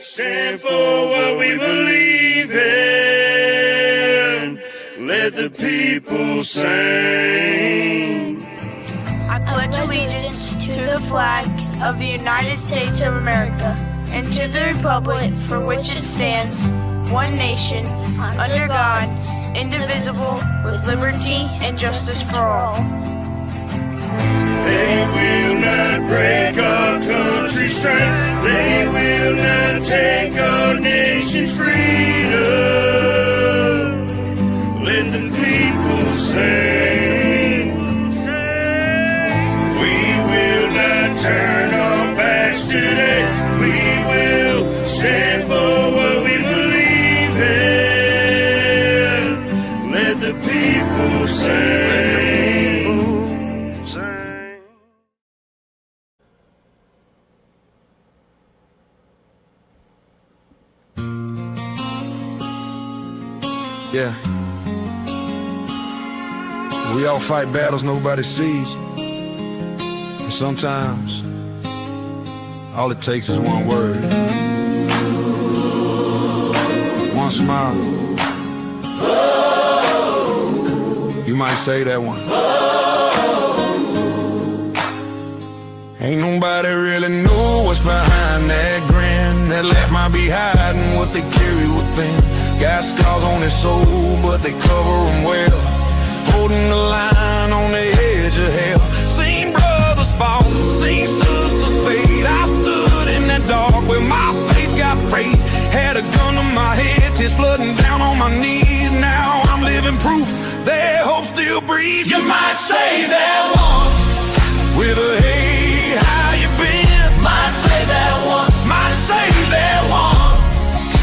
stand for what we believe in. Let the people sing. I pledge allegiance to the flag of the United States of America and to the republic for which it stands, one nation, under God, indivisible, with liberty and justice for all. They will not break our country's strength. They will not take our nation's freedom. Let the people sing. We will not turn our backs today. We will stand for what we believe in. Let the people sing. Yeah. We all fight battles nobody sees. And sometimes all it takes is one word, one smile. You might say that one. Ain't nobody really know what's behind that grin. That laugh might be hiding what they carry within. Got scars on their soul, but they cover them well. Holding the line on the edge of hell. Seen brothers fall, seen sisters fade. I stood in that dark where my faith got frayed. Had a gun to my head, tears flooding down on my knees. Now I'm living proof that hope still breathes. You might say that one with a hey, how you been? Might say that one, might say that one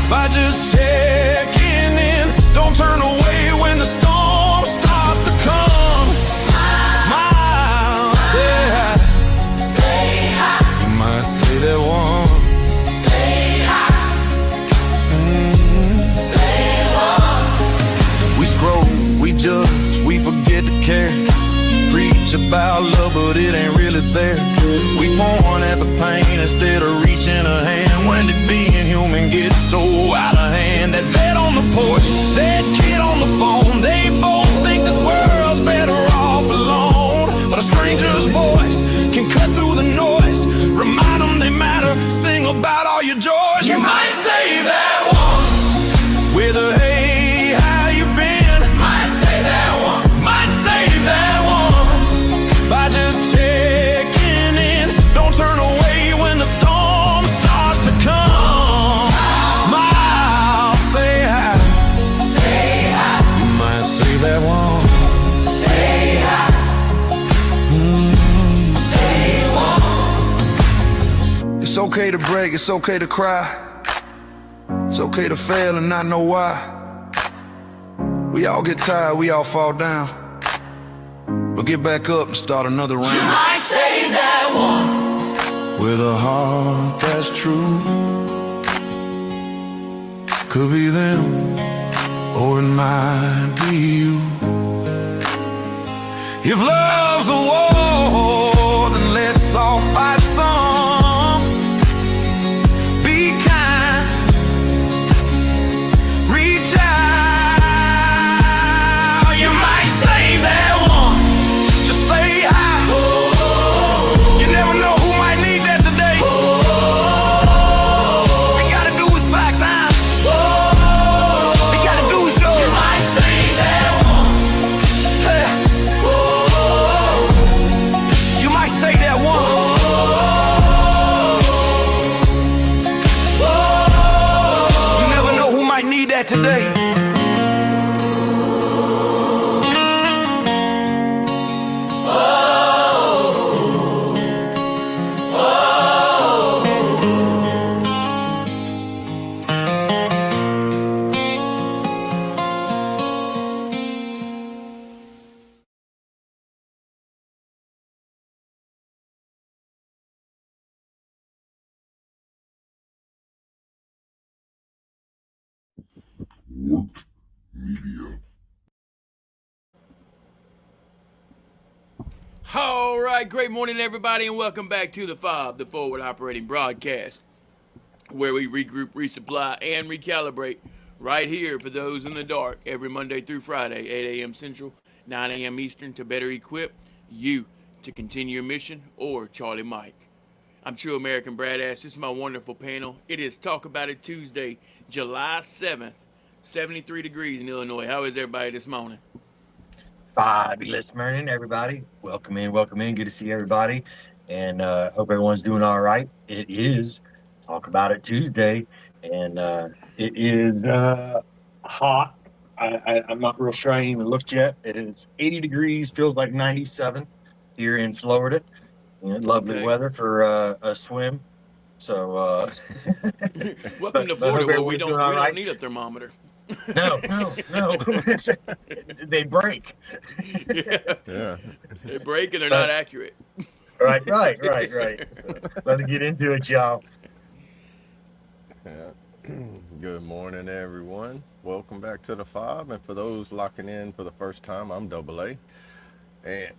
by just checking in. Don't turn away when the storm starts to come. Smile, smile, say hi, say hi. You might say that one, say hi, say one. We scroll, we judge, we forget to care. Preach about love, but it ain't really there. We point at the pain instead of reaching a hand. When did being human get so out of hand? That vet on the porch, that kid on the phone, they both think this world's better off alone. But a stranger's voice can cut through the noise. Remind them they matter, sing about all your joys. You might say that one with a hey, how you been? Might say that one, might say that one by just checking in. Don't turn away when the storm starts to come. Smile, say hi, say hi. You might say that one, say hi, say one. It's okay to break, it's okay to cry. It's okay to fail and not know why. We all get tired, we all fall down. But get back up and start another round. You might say that one with a heart that's true. Could be them, or it might be you. If love's a war, then let's all fight some. Be kind, reach out. You might say that one, just say hi. You never know who might need that today. All we gotta do is find time. All we gotta do is show. You might say that one. Hey. You might say that one. You never know who might need that today. All right, great morning, everybody, and welcome back to the F.O.B, the Forward Operating Broadcast. where we regroup, resupply, and recalibrate right here for those in the dark every Monday through Friday, 8 a.m. Central, 9 a.m. Eastern, to better equip you to continue your mission, or Charlie Mike. I'm True American Bradass. This is my wonderful panel. It is Talk About It Tuesday, July 7th, 73 degrees in Illinois. How is everybody this morning? Fabulous morning, everybody. Welcome in, welcome in. Good to see everybody. And hope everyone's doing all right. It is Talk About It Tuesday, and it is hot. I'm not real sure. I ain't even looked yet. It is 80 degrees, feels like 97 here in Florida. Lovely Okay. weather for a swim. So, Welcome to but Florida, hope where we everyone's doing don't all we don't right. need a thermometer. No. They break. Yeah. They break and they're But not accurate. Right. Yes, sir. So let's get into it, y'all. Yeah. Good morning, everyone. Welcome back to the F.O.B. And for those locking in for the first time, I'm Double A. And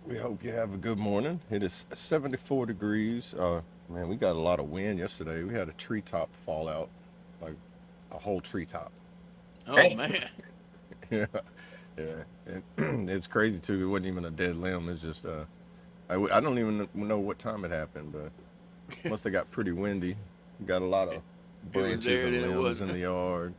we hope you have a good morning. It is 74 degrees. Man, we got a lot of wind yesterday. We had a treetop fall out, like a whole treetop. Oh Hey. man. Yeah. And it's crazy too. It wasn't even a dead limb. It's just I don't even know what time it happened, but must have got pretty windy. Got a lot of branches there, and then it limbs in wasn't. the yard.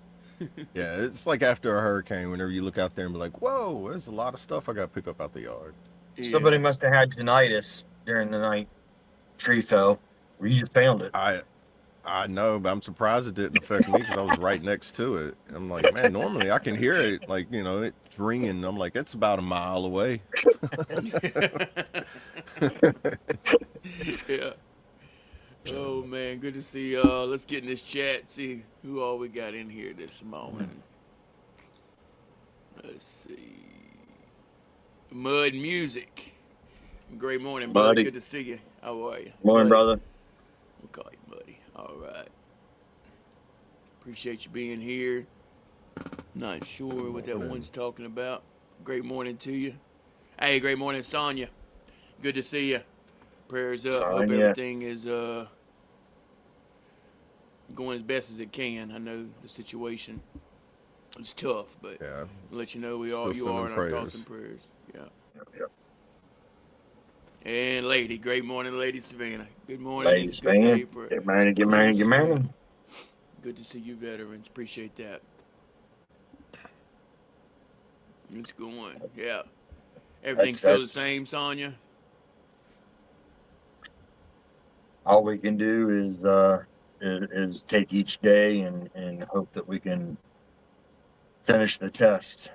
Yeah, it's like after a hurricane. Whenever you look out there and be like, "Whoa, there's a lot of stuff I got to pick up out the yard." Somebody Yeah. must have had tinnitus during the night. Tree fell. Or you just found it. I know, but I'm surprised it didn't affect me because I was right next to it. I'm like, man, normally I can hear it, like it's ringing. I'm like, it's about a mile away. Yeah. Oh man, good to see y'all. Let's get in this chat, see who all we got in here this morning. Let's see. Mud Music. Great morning, bud. Buddy. Good to see you. How are you? Morning, buddy? brother. We'll call you buddy. All right. Appreciate you being here. Not sure what that one's talking about. Great morning to you. Hey, great morning, Sonya. Good to see you. Prayers up. Hope Sonya. everything is going as best as it can. I know the situation is tough, but Yeah, I'll let you know you Still are in sending our thoughts prayers. and prayers. Yeah. Yep. And lady, great morning, Lady Savannah. Good morning. Ladies, It's a good day fan. for Get married, get cool married, get stream. married. Good to see you, veterans. Appreciate that. It's going. Yeah. Everything's still the That's same, Sonya? all we can do is take each day and hope that we can finish the test.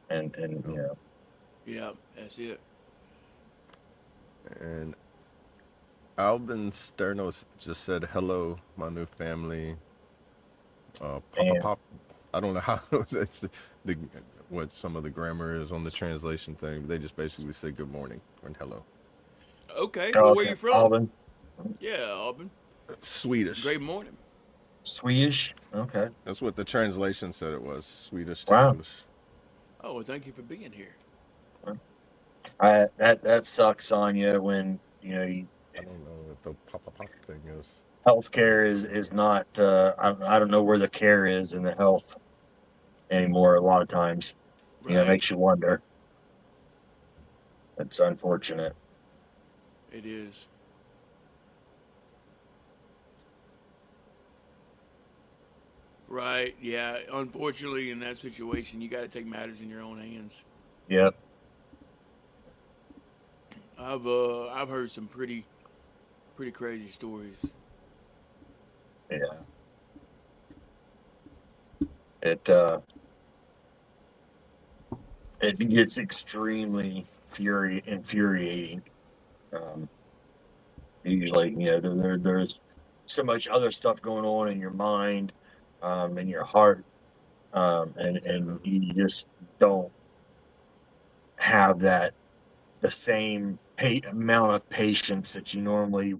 And Yeah, that's it. And Alvin Sternos just said, "Hello, my new family." Papa And- Pop. I don't know how it's the what some of the grammar is on the translation thing. But they just basically say good morning and hello. Okay, well, where you from? Alvin, Yeah, Auburn. Swedish. Great morning. Swedish. Okay. That's what the translation said it was. Swedish to Wow. English. Oh, well, thank you for being here. That sucks on you when I don't know what the Papa Pop thing is. healthcare is not. I don't know where the care is in the health anymore. A lot of times, Right. it makes you wonder. It's unfortunate. It is. Right. Yeah. Unfortunately, in that situation, you got to take matters in your own hands. Yep. I've heard some pretty crazy stories. Yeah. It gets extremely infuriating. Usually, there's so much other stuff going on in your mind, in your heart, and you just don't have the same amount of patience that you normally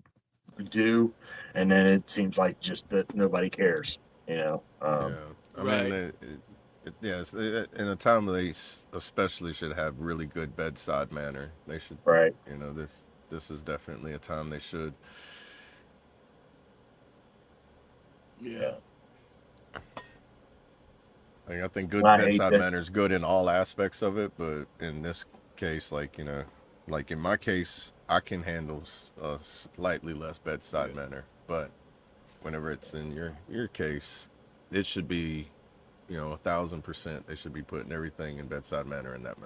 do, and then it seems like just that nobody cares. Yeah, I Right. mean, yes, in a time they especially should have really good bedside manner. They should, Right. this this is definitely a time they should. Yeah. I think And good I hate bedside that. manner is good in all aspects of it, but in this case, like, like in my case, I can handle a slightly less bedside Yeah. manner, but whenever it's in your case, it should be, 1,000%. They should be putting everything in bedside manner in that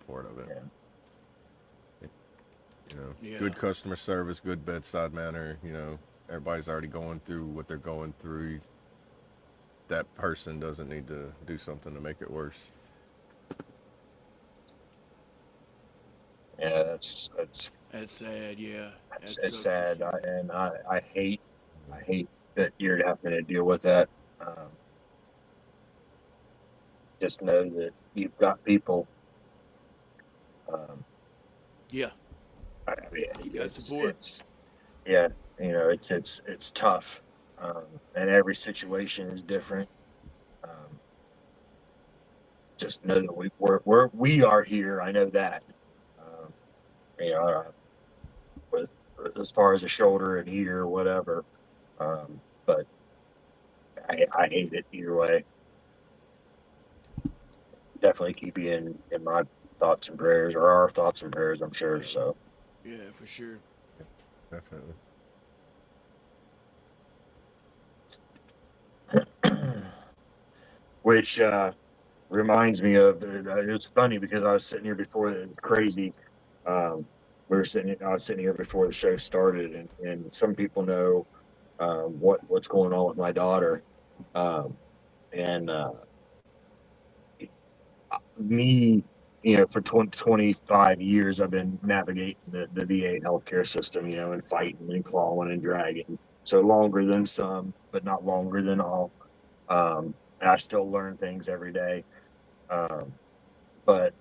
part of it. Yeah. Yeah. Good customer service, good bedside manner. Everybody's already going through what they're going through. That person doesn't need to do something to make it worse. Yeah, That's sad. Yeah. That it's sucks to sad, see. and I hate that you're having to deal with that. Just know that you've got people. Um, Yeah. I mean, You got support. yeah, it's tough, and every situation is different. Um, just know that we are here. I know that. Um, you know, with as far as a shoulder and ear, whatever. But I hate it either way. Definitely keep you in my thoughts and prayers, or our thoughts and prayers, I'm sure. Yeah. So, Yeah, for sure. Definitely. which reminds me of it's funny because I was sitting here before it's crazy. I was sitting here before the show started, and some people know what's going on with my daughter, um, and me, for 25 years, I've been navigating the VA healthcare system, and fighting and clawing and dragging. So longer than some, but not longer than all. And I still learn things every day. Um, but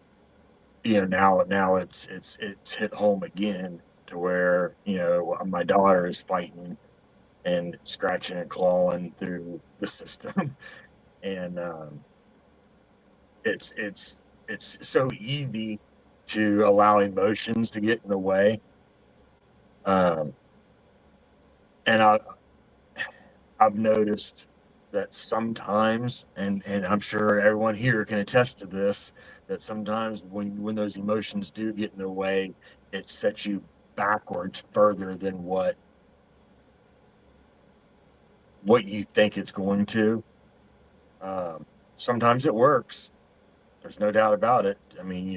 now it's hit home again to where my daughter is fighting and scratching and clawing through the system, and it's so easy to allow emotions to get in the way. Um, and I've noticed that sometimes, and I'm sure everyone here can attest to this, that sometimes when those emotions do get in the way, it sets you backwards further than what you think it's going to. Sometimes it works. There's no doubt about it. I mean,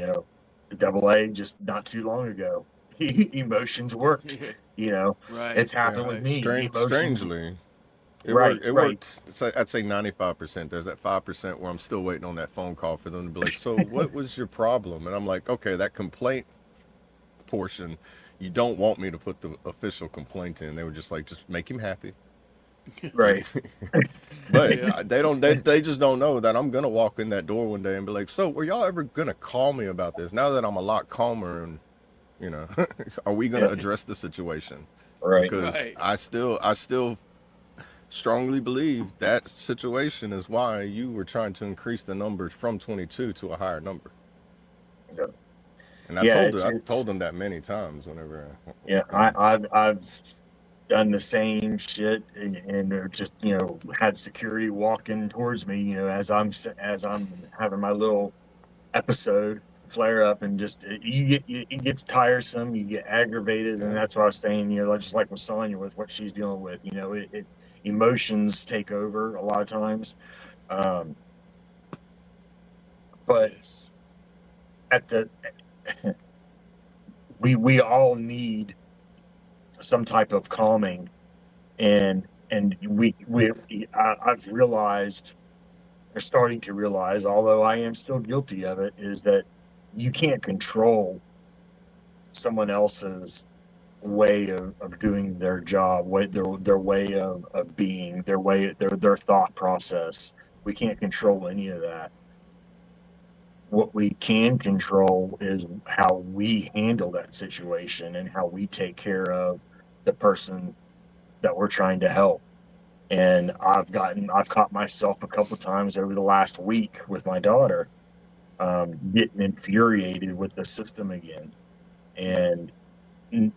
the double A just not too long ago, emotions worked. Right. It's happened with Right. me. Emotions, Strangely, it right, worked. It right. worked. I'd say 95%. There's that 5% where I'm still waiting on that phone call for them to be like, "So, what was your problem?" And I'm like, "Okay, that complaint portion, you don't want me to put the official complaint in." They were just like, "Just make him happy." You, Right. but Yeah. they don't. They just don't know that I'm gonna walk in that door one day and be like, "So, were y'all ever gonna call me about this?" Now that I'm a lot calmer and you know, are we gonna Yeah, address the situation? right. Because Right. I still strongly believe that situation is why you were trying to increase the number from 22 to a higher number. Yeah, And yeah, I it's told them that many times whenever, yeah. you know, I've done the same shit, and they're just had security walking towards me, as I'm having my little episode flare up, and just it gets tiresome, you get aggravated, and yeah, that's what I was saying, like, just like with Sonya, with what she's dealing with, emotions take over a lot of times. um but Yes. at the we all need some type of calming, and I've realized, or starting to realize, although I am still guilty of it, is that you can't control someone else's way of doing their job, their way of being, their thought process. We can't control any of that. What we can control is how we handle that situation and how we take care of the person that we're trying to help. And I've caught myself a couple times over the last week with my daughter, getting infuriated with the system again. And N-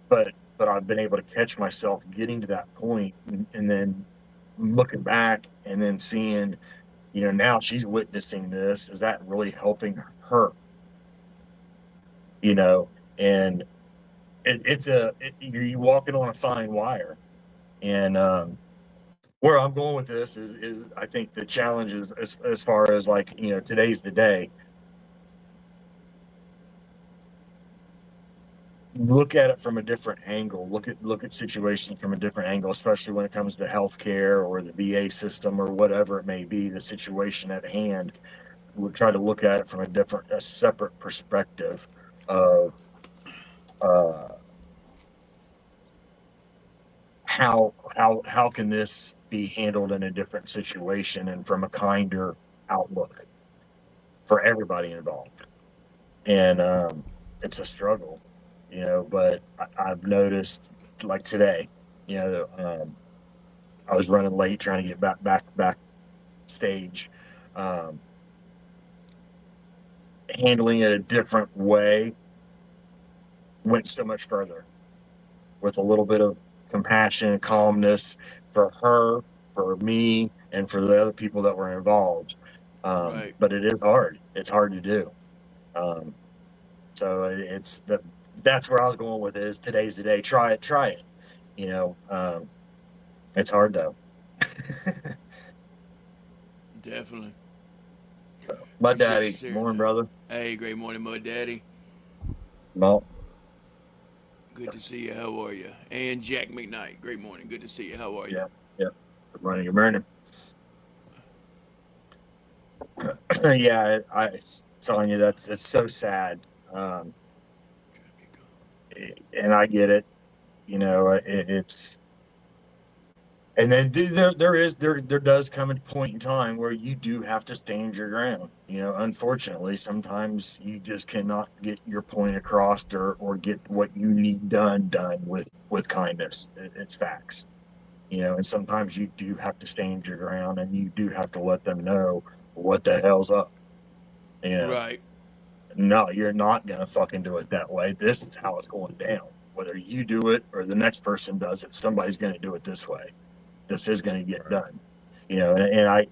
but I've been able to catch myself getting to that point, and then looking back and then seeing, now she's witnessing this. Is that really helping her? You know, and you're walking on a fine wire. And where I'm going with this is I think the challenge is as far as like, today's the day. Look at it from a different angle. Look at situations from a different angle, especially when it comes to healthcare or the VA system or whatever it may be, the situation at hand. We'll try to look at it from a separate perspective of uh, how can this be handled in a different situation and from a kinder outlook for everybody involved. And it's a struggle, but I've noticed, like today, I was running late trying to get back stage, um, handling it a different way went so much further with a little bit of compassion and calmness for her, for me, and for the other people that were involved. Right. But it is hard. It's hard to do. Um, so that's where I was going with it. Is today's the day. Try it. It's hard though. Definitely. My Appreciate you daddy, sharing morning, that. brother. Hey, great morning, Mud Daddy. No, Good to see you. How are you? And Jack McKnight. Great morning. Good to see you. How are you? yeah, yeah. Good morning, good morning. Yeah, it's telling you it's so sad. Um, and I get it. It's and then there does come a point in time where you do have to stand your ground. Unfortunately, sometimes you just cannot get your point across or get what you need done with kindness. It's facts. And sometimes you do have to stand your ground and you do have to let them know what the hell's up. You know, Right. no, you're not gonna fucking do it that way. This is how it's going down. Whether you do it or the next person does it, somebody's gonna do it this way. This is going to get done,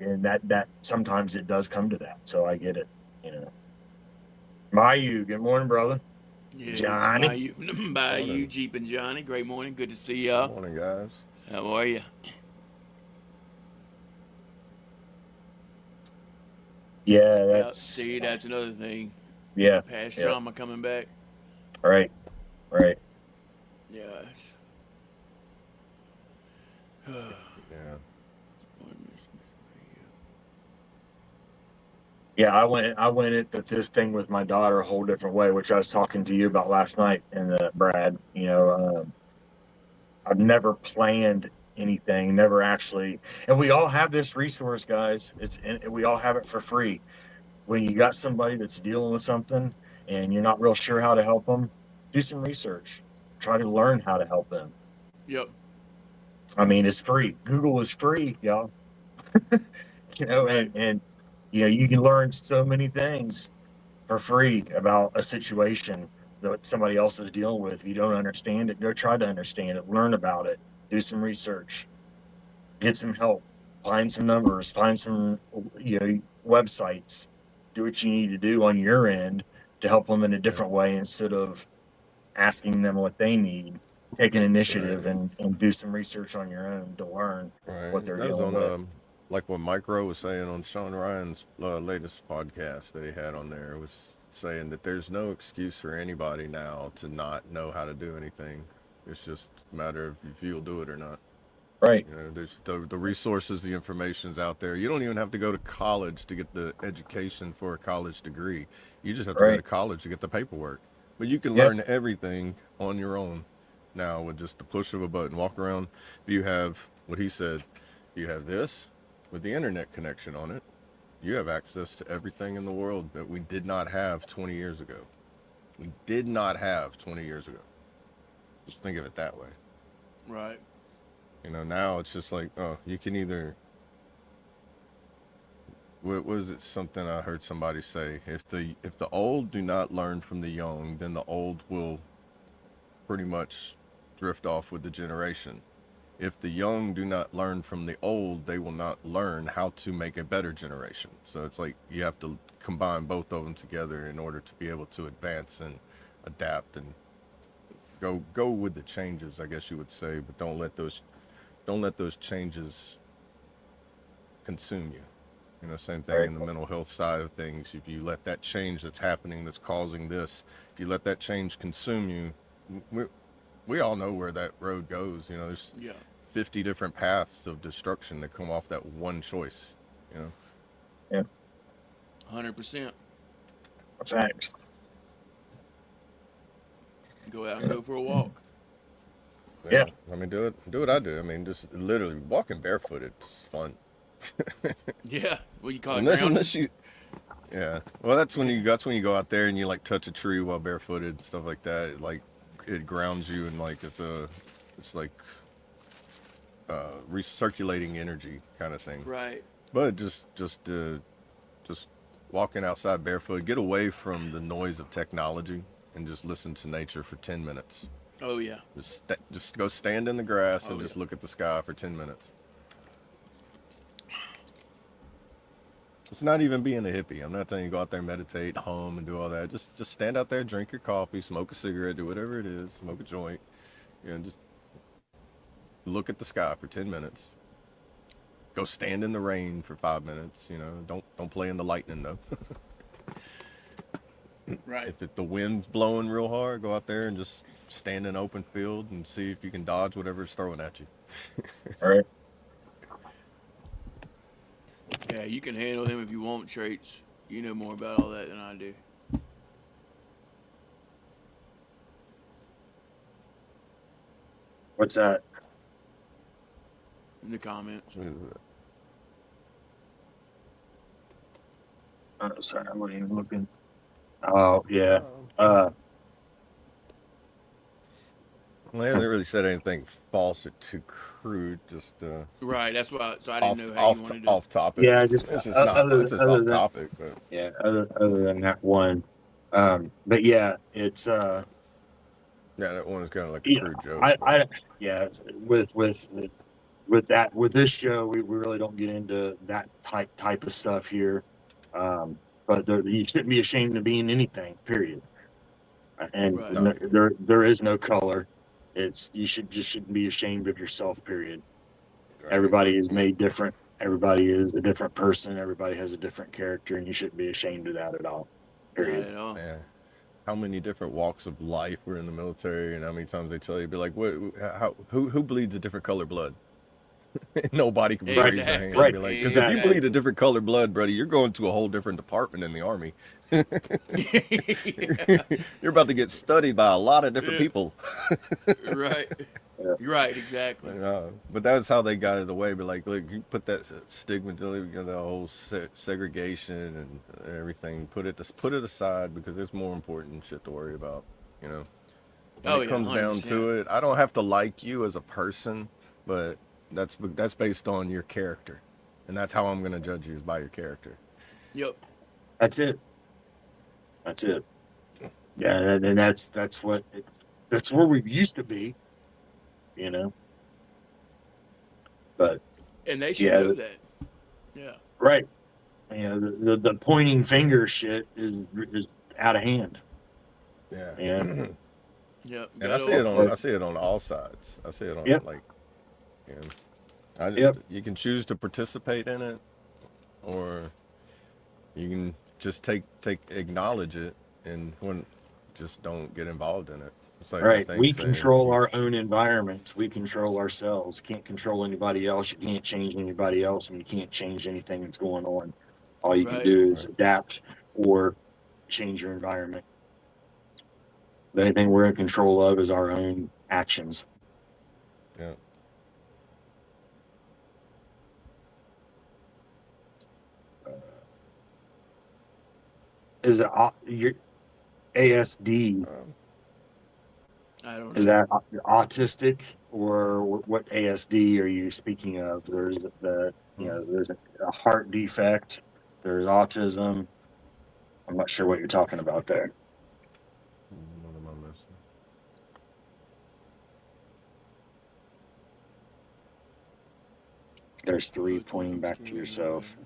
and that sometimes it does come to that. So I get it, you know. Mayu, good morning, brother. Yes, Johnny. Bayou, Morning. Jeep and Johnny. Great morning. Good to see Good y'all. morning, guys. How are you? Yeah, Yeah, that's see, that's another thing. yeah, Past yeah, trauma coming back. right, right. Yeah. Yeah. Yeah, I went into this thing with my daughter a whole different way, which I was talking to you about last night, and Brad, I've never planned anything, never actually, and we all have this resource, guys. We all have it for free. When you got somebody that's dealing with something and you're not real sure how to help them, do some research. Try to learn how to help them. Yep. I mean, it's free. Google is free, y'all. Right. And you can learn so many things for free about a situation that somebody else is dealing with. If you don't understand it, go try to understand it, learn about it, do some research, get some help, find some numbers, find some websites, do what you need to do on your end to help them in a Yeah. different way instead of asking them what they need. Take an Right. initiative and do some research on your own to learn what Right. they're That was dealing on with. like what Micro was saying on Sean Ryan's latest podcast that he had on there. It was saying that there's no excuse for anybody now to not know how to do anything. It's just a matter of if you'll do it or not. Right, There's the resources, the information's out there. You don't even have to go to college to get the education for a college degree. You just have to go to right. college to get the paperwork. But you can Yep, learn everything on your own now with just the push of a button. Walk around. You have what he said. You have this with the internet connection on it. You have access to everything in the world that we did not have 20 years ago. We did not have 20 years ago. Just think of it that way. Right. Now it's just like, oh, you can either what was it? Something I heard somebody say. If the old do not learn from the young, then the old will pretty much drift off with the generation. If the young do not learn from the old, they will not learn how to make a better generation. So it's like you have to combine both of them together in order to be able to advance and adapt and go with the changes, I guess you would say, but don't let those changes consume you. You know, same thing Right. in the mental health side of things. If you let that change that's happening, that's causing this, if you let that change consume you, we all know where that road goes. You know, there's Yeah. 50 different paths of destruction that come off that one choice. You know, Yeah. 100%. Facts. Go out and go for a walk. Yeah. I mean, do what I do. I mean, just literally walking barefooted is fun. Yeah. What you call it? Unless, Grounding? unless you, yeah. Well, that's when you go out there and you like touch a tree while barefooted and stuff like that. It grounds you and like it's like recirculating energy kind of thing. Right. But just walking outside barefoot, get away from the noise of technology and just listen to nature for 10 minutes. Oh, yeah. Just go stand in the grass and Oh, just yeah. look at the sky for 10 minutes. It's not even being a hippie. I'm not telling you to go out there, meditate, hum, and do all that. Just stand out there, drink your coffee, smoke a cigarette, do whatever it is, smoke a joint, and just look at the sky for 10 minutes. Go stand in the rain for 5 minutes. You know, don't play in the lightning though. Right. If the wind's blowing real hard, go out there and just stand in an open field and see if you can dodge whatever's throwing at you. All right. Yeah, you can handle them if you want traits. You know more about all that than I do. What's that? In the comments. Sorry, I'm not even looking. Oh yeah. Uh, Well, they haven't really said anything false or too crude. Just Right. That's why. So I didn't off know how you off wanted to. off topic. yeah. Just It's just not. It's just other off than topic. But yeah. Other than that one. But yeah, it's yeah, that one is kind of like a yeah. crude joke. I yeah. With that with this show, we really don't get into that type of stuff here. But you shouldn't be ashamed of being anything. Period. And Right. No. there is no color. It's shouldn't be ashamed of yourself. Period. Right. Everybody is made different. Everybody is a different person. Everybody has a different character, and you shouldn't be ashamed of that at all. Not Period. at all. Yeah. How many different walks of life were in the military, and how many times they tell you, be like, who bleeds a different color blood? Nobody can raise their hand and Right. be like, because if you Exactly. bleed a different color blood, buddy, you're going to a whole different department in the army. You're about to get studied by a lot of different people. Right. You're right. Exactly. But that's how they got it away. But like, look, you put that stigma, you know, the whole segregation and everything. Put it aside because there's more important shit to worry about. You know, when Oh, it yeah, comes down 100%. to it, I don't have to like you as a person, but that's based on your character, and that's how I'm gonna judge you is by your character. Yep. That's it. That's it. Yeah, and that's where we used to be. You know. But And they should yeah, know that. Yeah. right. You know, the pointing finger shit is out of hand. Yeah. Yeah. Yep. And I see it on all sides. I see it on Yep. like, you know, Yep. you can choose to participate in it, or you can just acknowledge it and just don't get involved in it. It's like Right. that thing We saying, control our own environments. We control ourselves. Can't control anybody else. You can't change anybody else, and you can't change anything that's going on. All you can Right. do is adapt or change your environment. The only thing we're in control of is our own actions. yeah, Is it your ASD? I don't know. Is that autistic, or what ASD are you speaking of? There's there's a heart defect. There's autism. I'm not sure what you're talking about there. what am I missing? There's three pointing back to yourself.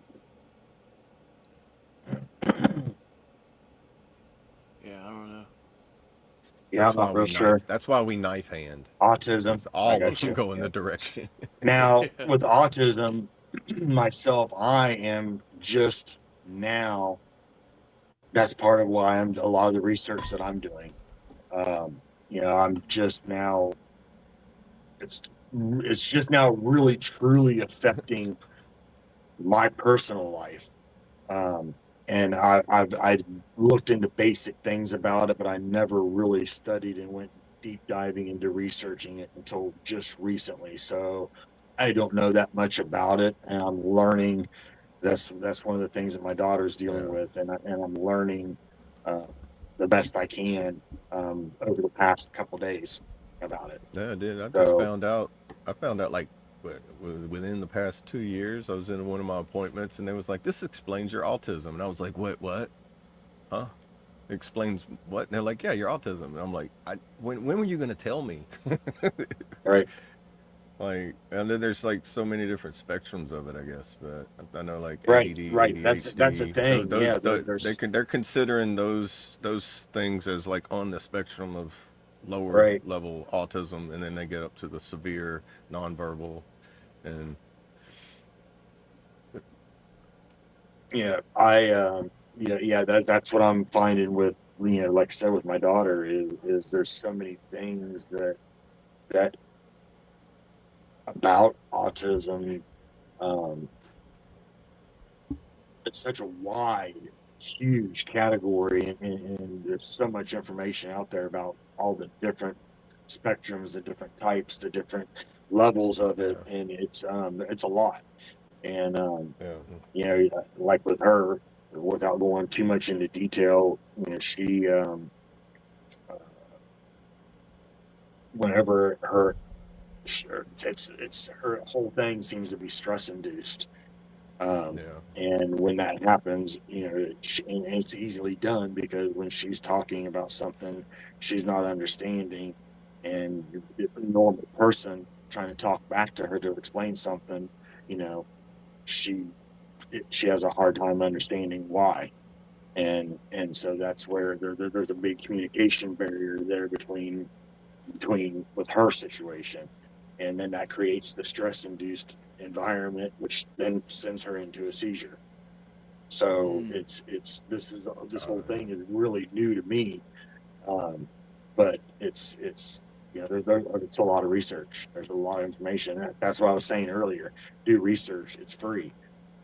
Yeah, I don't know. Yeah, That's I'm why not real we sure. knife. That's why we knife hand. Autism. 'Cause I all of got them you. go in Yeah. the direction. Now, Yeah. with autism, myself, I am just now. That's part of why I'm a lot of the research that I'm doing. I'm just now. It's it's just now really truly affecting my personal life. Um, and I looked into basic things about it, but I never really studied and went deep diving into researching it until just recently. So I don't know that much about it, and I'm learning. That's one of the things that my daughter's dealing Yeah. with, and I'm learning uh, the best I can over the past couple days about it. Yeah, I did. I just So found out. I found out like within the past 2 years, I was in one of my appointments, and they was like, "This explains your autism," and I was like, What? Huh? Explains what?" And they're like, "Yeah, your autism." And I'm like, when were you gonna tell me?" right, Like, and then there's like so many different spectrums of it, I guess. But I know like right, ADD, right. That's a ADHD. thing. Yeah, there's They're considering those things as like on the spectrum of lower right. level autism, and then they get up to the severe nonverbal, and Yeah, that's what I'm finding with, like I said, with my daughter is there's so many things that about autism. Um, it's such a wide, huge category, and there's so much information out there about all the different spectrums, the different types, the different levels of it, yeah, and it's a lot. And yeah, like with her, without going too much into detail, she uh, whenever it's her whole thing seems to be stress induced. yeah, And when that happens, and it's easily done because when she's talking about something she's not understanding, and a normal person trying to talk back to her to explain something, you know, she she has a hard time understanding why. And so that's where there's a big communication barrier there between with her situation, and then that creates the stress induced environment, which then sends her into a seizure. So Mm. this uh, whole thing is really new to me, um, but it's it's a lot of research. There's a lot of information. That's what I was saying earlier. Do research. It's free.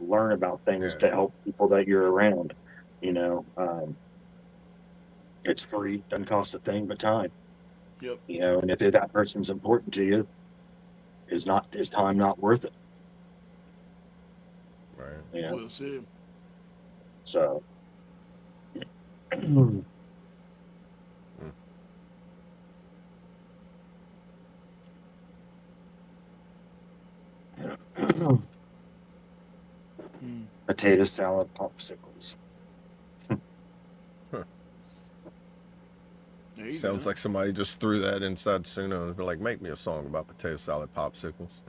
Learn about things yeah, to help people that you're around. It's free. Doesn't cost a thing but time. Yep. And if that person's important to you, is time not worth it? right. You know. We'll see. So Mm. Mm. potato salad popsicles. Huh. There you Sounds go. like somebody just threw that inside Suno and be like, "Make me a song about potato salad popsicles."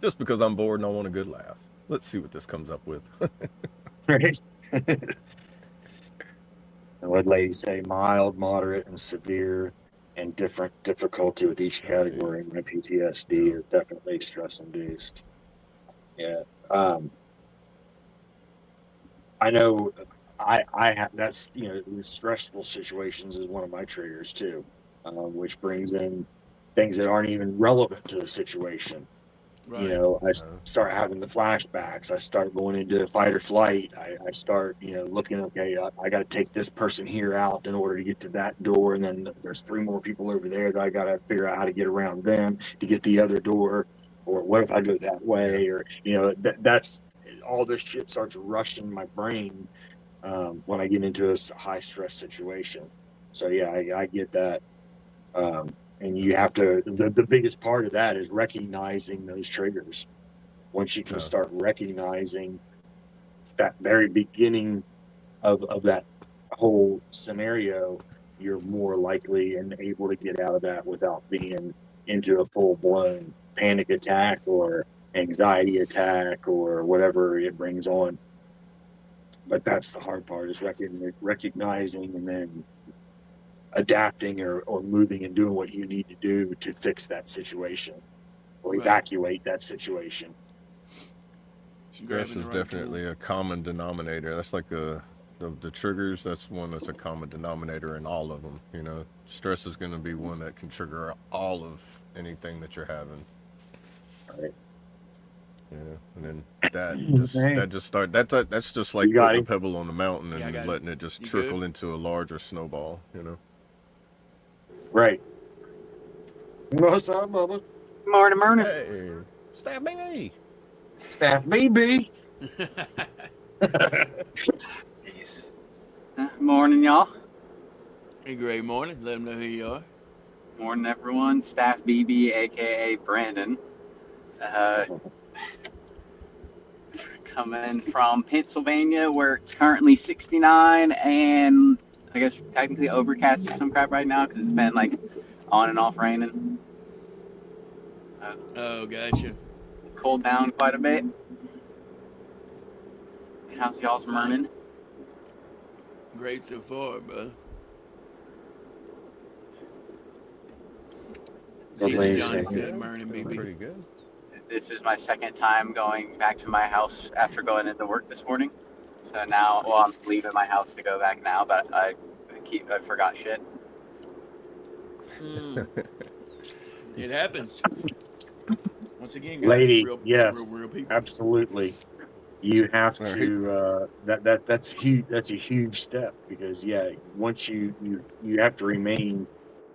Just because I'm bored and I want a good laugh. Let's see what this comes up with. Right. And what ladies say, mild, moderate, and severe, and different difficulty with each Let's see. category. My PTSD Yeah. is definitely stress induced. Yeah. Um, I know I have that's stressful situations is one of my triggers too, which brings in things that aren't even relevant to the situation. Right. Start having the flashbacks. I start going into fight or flight. I start, looking, okay, I got to take this person here out in order to get to that door. And then there's three more people over there that I got to figure out how to get around them to get the other door. Or what if I go that Yeah. way? Or, that's all this shit starts rushing my brain when I get into a high stress situation. So, yeah, I get that. And you have to, the biggest part of that is recognizing those triggers. Once you can No. start recognizing that very beginning of that whole scenario, you're more likely and able to get out of that without being into a full blown panic attack or anxiety attack or whatever it brings on. But that's the hard part, is recognizing and then adapting or moving and doing what you need to do to fix that situation or Right. evacuate that situation. Stress Grabbing the is right definitely tool. a common denominator. That's like the triggers. That's one that's a common denominator in all of them. You know, stress is going to be one that can trigger all of anything that you're having. Right. Yeah, and then that Hey, just start. That's just you like got putting a him. pebble on the mountain Yeah, I and got it. letting it just You good? trickle into a larger snowball. You know. Right. What's up, Bubba? Morning, morning. Hey, stab me. Staff BB. Jeez. Morning, y'all. Hey, great morning. Let them know who you are. Morning, everyone. Staff BB, aka Brandon. Coming from Pennsylvania, where it's currently 69 and I guess technically overcast or some crap right now because it's been like on and off raining. Oh, gotcha. Cooled down quite a bit. How's y'all's morning? Great so far, brother. That's Gina what you Johnny say. said, Mernin Doing BB. pretty good. This is my second time going back to my house after going into work this morning. So now, well, I'm leaving my house to go back now, but I forgot shit. It happens. Once again, guys, Lady, real yes, people. absolutely. You have All right. to that's huge. That's a huge step, because once you have to remain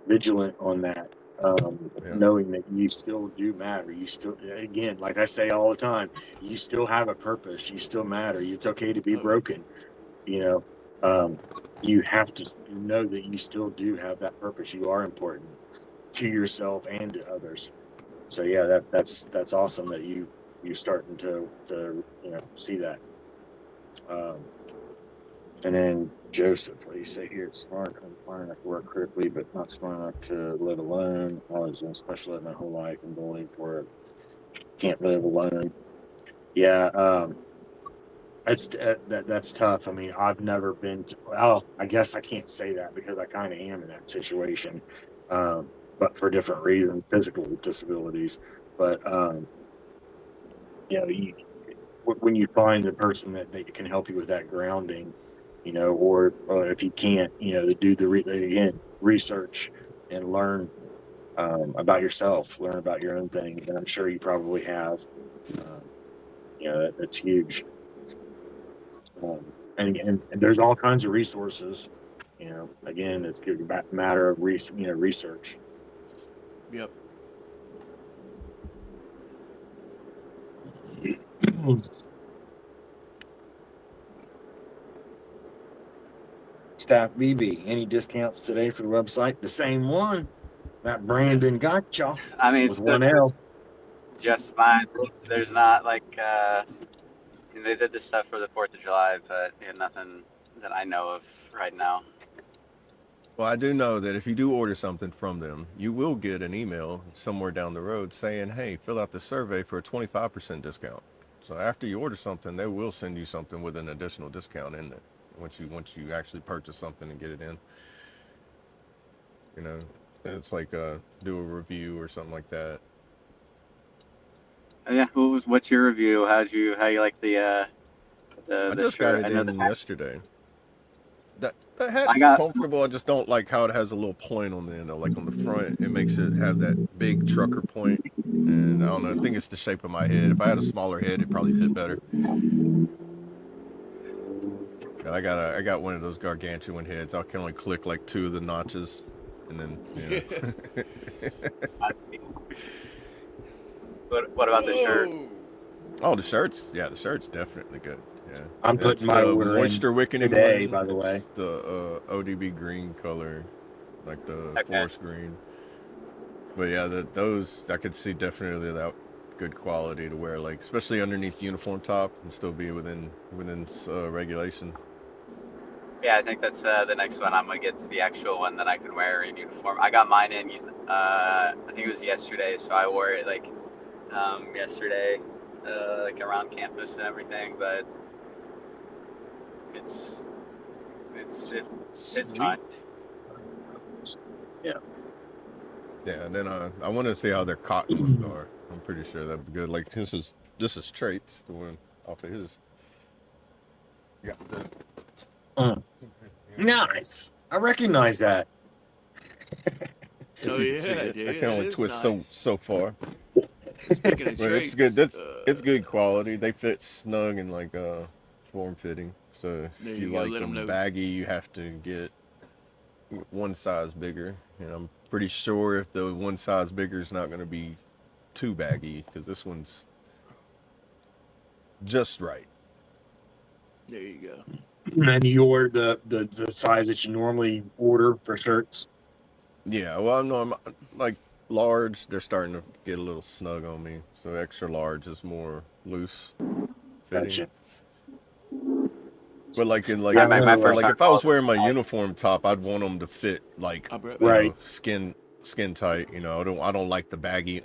vigilant on that, Yeah. knowing that you still do matter. You still, again, like I say all the time, you still have a purpose. You still matter. It's okay to be Oh, yeah. broken. You know, you have to know that you still do have that purpose. You are important to yourself and to others. So yeah, that's awesome that you're starting to see that. And then Joseph, what do you say here? It's smart enough to work critically, but not smart enough to live alone. I was in special ed my whole life and bullied for it. Can't live alone. Yeah, that's tough. I mean, I've never been to, well, I guess I can't say that because I kind of am in that situation, but for different reasons, physical disabilities. But you when you find the person that can help you with that grounding, or if you can't, to do again, research and learn about yourself, learn about your own thing. And I'm sure you probably have. That's huge. And there's all kinds of resources. Again, it's a matter of research. Yep. Staff BB, any discounts today for the website? The same one that Brandon got y'all I mean, with it's one L. just fine. There's not like they did this stuff for the 4th of July, but nothing that I know of right now. Well, I do know that if you do order something from them, you will get an email somewhere down the road saying, "Hey, fill out the survey for a 25% discount." So after you order something, they will send you something with an additional discount in it. Once you actually purchase something and get it in, you know, it's like do a review or something like that. Yeah, what's your review? How you like the I just got shirt? it I know the in hat. yesterday. That I hat's got comfortable. I just don't like how it has a little point on the end. Like on the front, it makes it have that big trucker point. And I don't know. I think it's the shape of my head. If I had a smaller head, it'd probably fit better. I got one of those gargantuan heads. I can only click like 2 of the notches, and then what about the shirt? Whoa. Oh, the shirts. Yeah, the shirt's definitely good. Yeah, I'm it's putting my the order in moisture wickening today, one. by the way. It's the ODB green color, like the Okay. forest green. But yeah, those I could see definitely that good quality to wear, like especially underneath the uniform top and still be within regulations. Yeah, I think that's the next one I'm gonna get the actual one that I can wear in uniform. I got mine in I think it was yesterday, so I wore it like yesterday, like around campus and everything. But it's it's it, it's fine. Sweet. Yeah. Yeah, and then I want to see how their cotton ones are. I'm pretty sure that'd be good. Like this is Traits, the one off of his. Yeah. Nice. I recognize that. If Oh you can see yeah, it, I dude, can that only is twist nice. so far. Speaking of But it's good. traits, It's good quality. They fit snug and like form fitting. So there if you you go. like Let them them know. baggy, you have to get one size bigger. And I'm pretty sure if the one size bigger is not going to be too baggy, because this one's just right. There you go. And then you order the size that you normally order for shirts. Yeah, well, no, I'm like large. They're starting to get a little snug on me, so extra large is more loose fitting. Gotcha. But like in like Yeah, Yeah, I my know. first like time if I was called. wearing my uniform top, I'd want them to fit like I'll be right back. Right. skin tight. I don't like the baggy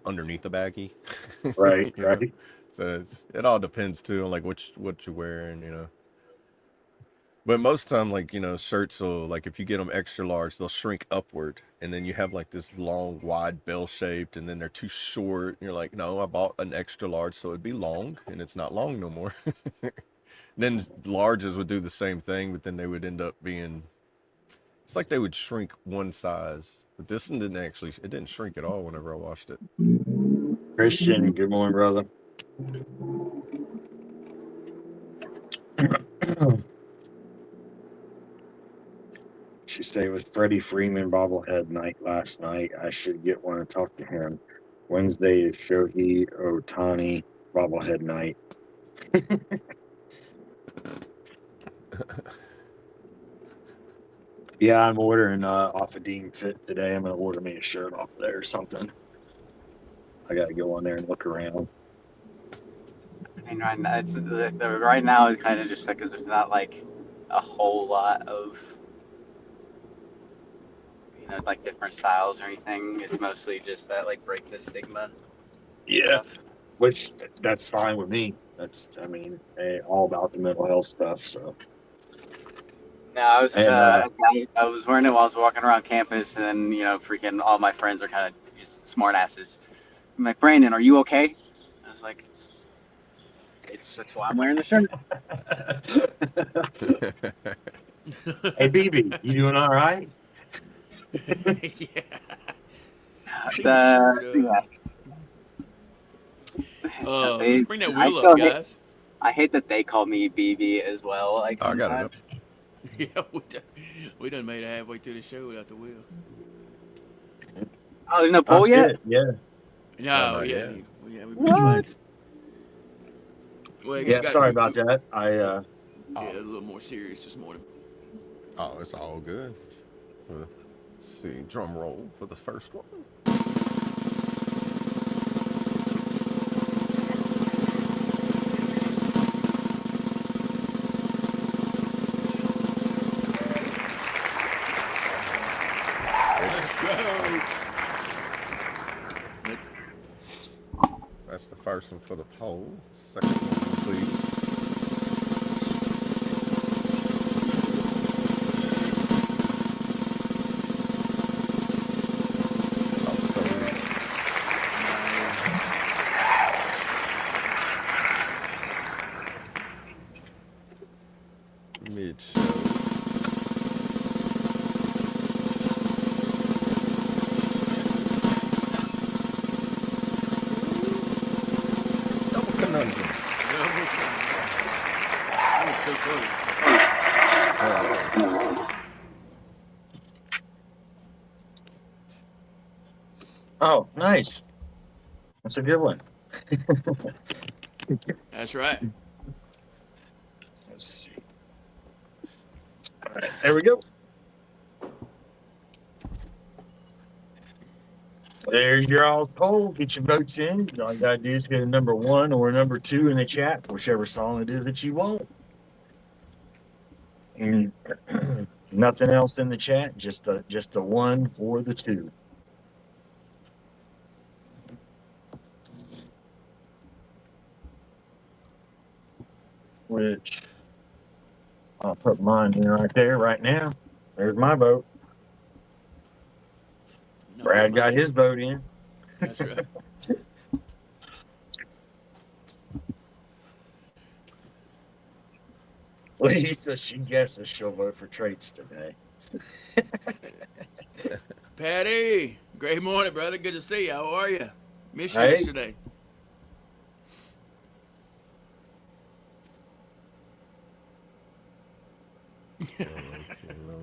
underneath the baggy. Right. you know, Right. so it all depends too on like what you're wearing. But most of the time, like, shirts will, like, if you get them extra large, they'll shrink upward. And then you have, like, this long, wide, bell shaped, and then they're too short. And you're like, no, I bought an extra large, so it'd be long, and it's not long no more. Then larges would do the same thing, but then they would end up being, it's like they would shrink one size. But this one it didn't shrink at all whenever I washed it. Christian, good morning, brother. She said it was Freddie Freeman bobblehead night last night. I should get one and talk to him. Wednesday is Shohei Otani bobblehead night. Yeah, I'm ordering off of Dean Fit today. I'm gonna order me a shirt off there or something. I gotta go on there and look around. I mean, right now right now it's kind of just because there's not like a whole lot of like different styles or anything. It's mostly just that like break the stigma Yeah, stuff. which that's fine with me. All about the mental health stuff. So, No, I was and I was wearing it while I was walking around campus, and then freaking all my friends are kind of just smart asses. I'm like, Brandon, are you okay? I was like, that's why I'm wearing the shirt. hey, BB, you doing all right? Yeah. Yeah. Let's bring that I wheel still up, hate, guys. I hate that they call me BB as well. Like Oh, I got it up. sometimes. Yeah, we done made it halfway through the show without the wheel. Oh, there's no Oh, poll yet. shit, yeah. No, not yeah, yet. we've been What? slacking. Well, Yeah, sorry about that. Yeah, a little more serious this morning. Oh, it's all good. Let's see, drum roll for the first one. Let's go. That's the first one for the poll. Second one, please. Mid show. Double conundrum. That was so close. Oh, nice. That's a good one. That's right. Let's see. All right, there we go. There's your all poll. Get your votes in. All you gotta do is get a number 1 or a number 2 in the chat, whichever song it is that you want. And nothing else in the chat, just the 1 or the 2. which I'll put mine in right there right now. There's my vote. No, Brad got mine. his vote in. That's right. Lady says she guesses she'll vote for traits today. Patty, great morning, brother. Good to see you. How are you? Missed you Hey, yesterday.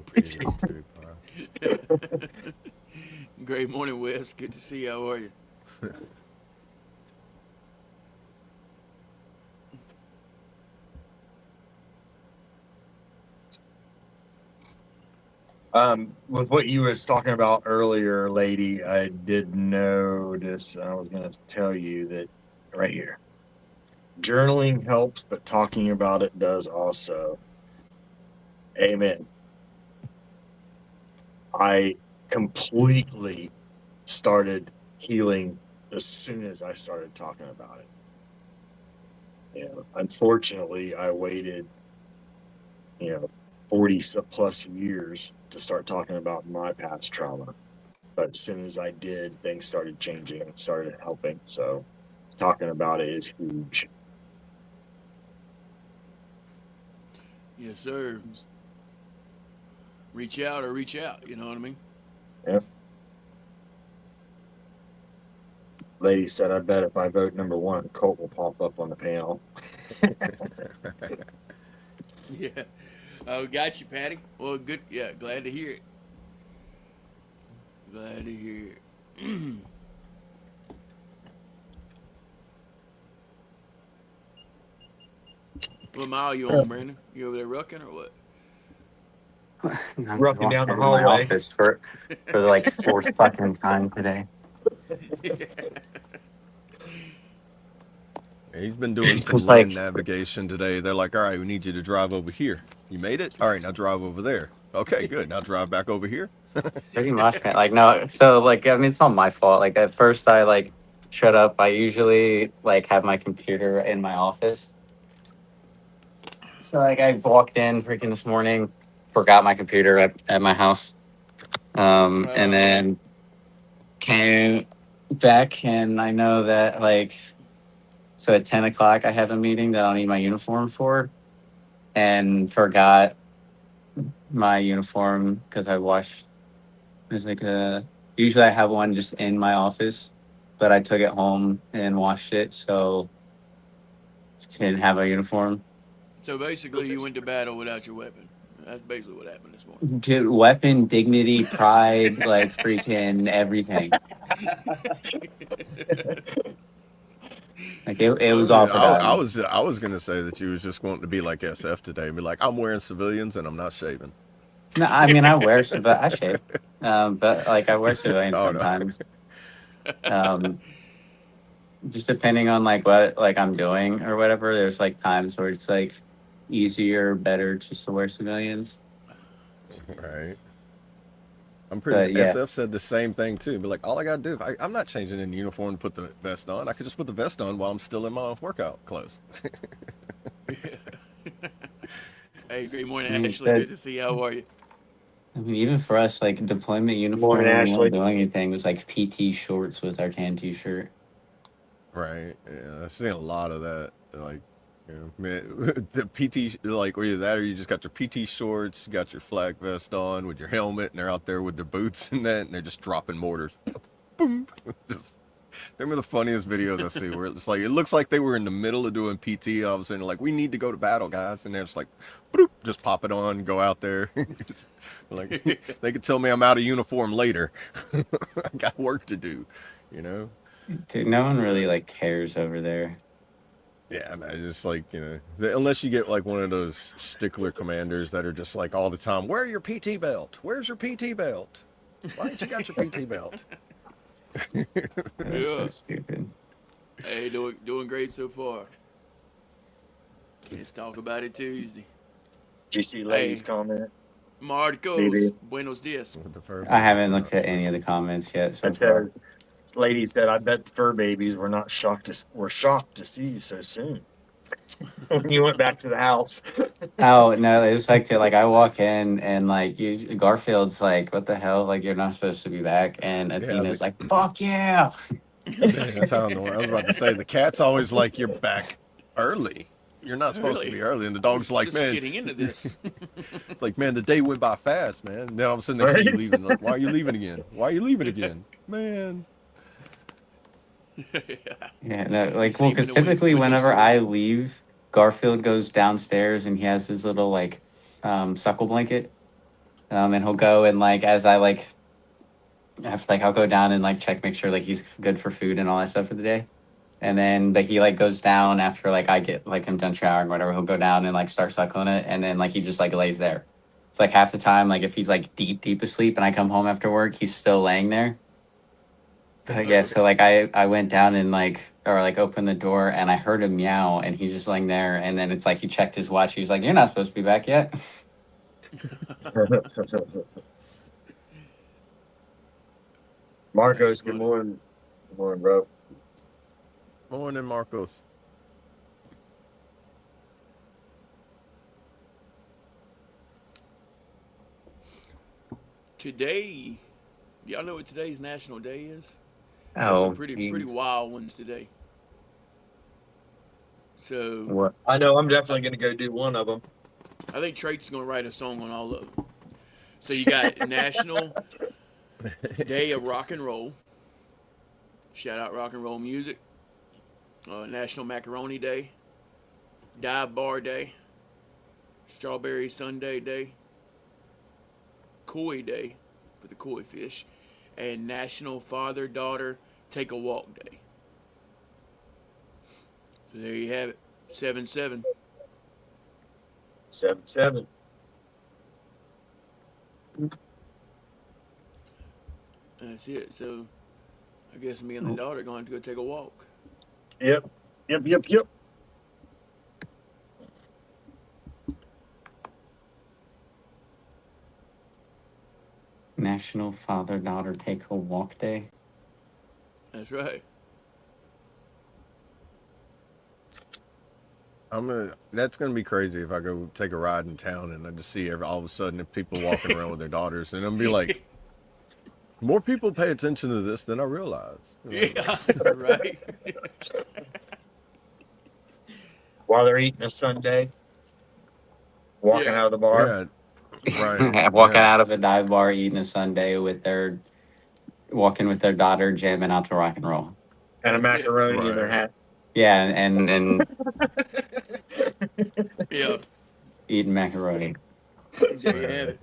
Appreciate it. Great morning, Wes. Good to see you. How are you? with what you was talking about earlier, lady, I did notice. I was going to tell you that right here. Journaling helps, but talking about it does also. Amen. I completely started healing as soon as I started talking about it. Unfortunately, I waited, 40 plus years to start talking about my past trauma. But as soon as I did, things started changing and started helping. So talking about it is huge. Yes, sir. Reach out or reach out. You know what I mean? Yep. Lady said, I bet if I vote number one, Colt will pop up on the panel. Yeah. Oh, got you, Patty. Well, good. Yeah, glad to hear it. Glad to hear it. What mile you on, Brandon? You over there rucking or what? I'm Rucking down the walking in my hallway. office for the like fourth fucking time today. Yeah, he's been doing some It's land like navigation today. They're like, all right, we need you to drive over here. You made it? All right, now drive over there. Okay, good. Now drive back over here. pretty much, man. Like no, so like I mean, it's not my fault. Like at first, I like shut up. I usually like have my computer in my office. So like I walked in freaking this morning, forgot my computer at my house, and then came back, and I know that like so at 10 o'clock I have a meeting that I'll need my uniform for, and forgot my uniform because I washed. There's like a usually I have one just in my office, but I took it home and washed it, so didn't have a uniform. So basically, you went to battle without your weapon. That's basically what happened this morning. Dude, weapon, dignity, pride, like freaking everything. Like it was all Dude, forgotten. I was gonna say that you was just wanting to be like SF today and be like, I'm wearing civilians and I'm not shaving. No, I mean I wear I shave, but like I wear civilians Oh no. sometimes. Um, just depending on like what like I'm doing or whatever. There's like times where it's like easier, better just to wear civilians. Right. I'm pretty But sure yeah, SF said the same thing too. Be like, all I gotta do, I'm not changing in uniform to put the vest on. I could just put the vest on while I'm still in my workout clothes. Hey, great morning, I mean, Ashley. Good to see you. How are you? I mean, even for us, like deployment uniform Morning, when we Ashley. weren't doing anything was like PT shorts with our tan t-shirt. Right. Yeah, I've seen a lot of that. Like, man, the PT, like, or either that or you just got your PT shorts, you got your flag vest on with your helmet, and they're out there with their boots and that, and they're just dropping mortars. Boom. Just, them are the funniest videos I see where it's like, it looks like they were in the middle of doing PT. All of a sudden, they're like, we need to go to battle, guys. And they're just like, boop, just pop it on, go out there. Like, they could tell me I'm out of uniform later. I got work to do, you know? Dude, no one really like cares over there. Yeah, man, just like, unless you get like one of those stickler commanders that are just like all the time, wear your PT belt. Where's your PT belt? Why ain't you got your PT belt? That's so Yeah. stupid. Hey, doing great so far. Let's talk about it Tuesday. Did you see Lady's Hey, comment? Marcos, Maybe. buenos dias. With the fur I baby, haven't we're looked not at any of the sure. comments yet so It far. says, Lady said, I bet the fur babies were not shocked. Were shocked to see you so soon. when you went back to the house. Oh no, it was like like I walk in and like Garfield's like, what the hell? Like you're not supposed to be back, and Yeah, Athena's like, fuck yeah. man, that's how annoying. I was about to say the cat's always like, "You're back early. You're not supposed to Really? be early." And the I dog's was like, just "Man, getting into this. it's like, man, the day went by fast, man." And then all of a sudden they see you Right? leaving. Like, why are you leaving again? Why are you leaving again, man? Yeah, no, You like see well, him in because the typically window whenever sill. I leave, Garfield goes downstairs and he has his little like suckle blanket. And he'll go and like as I like have like I'll go down and like check, make sure like he's good for food and all that stuff for the day. And then but he like goes down after like I get like I'm done showering or whatever, he'll go down and like start suckling it and then like he just like lays there. It's like half the time, like if he's like deep asleep and I come home after work, he's still laying there. But yeah, Oh, so like I went down and like or like opened the door and I heard him meow and he's just laying there and then it's like he checked his watch. He was like, "You're not supposed to be back yet." that's Marcos, good funny. morning. Good morning, bro. Morning, Marcos. Today, y'all know what today's National Day is? There's some Oh, pretty geez. wild ones today. So What? I know I'm I, definitely going to go do one of them. I think Trait's gonna write a song on all of them. So you got National Day of Rock and Roll. Shout out rock and roll music. National Macaroni Day. Dive Bar Day. Strawberry Sundae Day. Koi Day for the koi fish. And National Father Daughter Take a Walk Day. So there you have it. 7-7. 7-7. That's it. So I guess me and the daughter are going to go take a walk. Yep. Yep. National Father Daughter Take a Walk Day. That's right. That's gonna be crazy if I go take a ride in town and I just see all of a sudden if people walking around with their daughters and I'm gonna be like, more people pay attention to this than I realize. Yeah, right. While they're eating a sundae, walking Yeah. out of the bar. Yeah, right. Walking Yeah, out of a dive bar, eating a sundae with their walking with their daughter, jamming out to rock and roll. And a That's it. macaroni in their right. hat. Yeah, and Yeah. eating macaroni. There you have Man. it.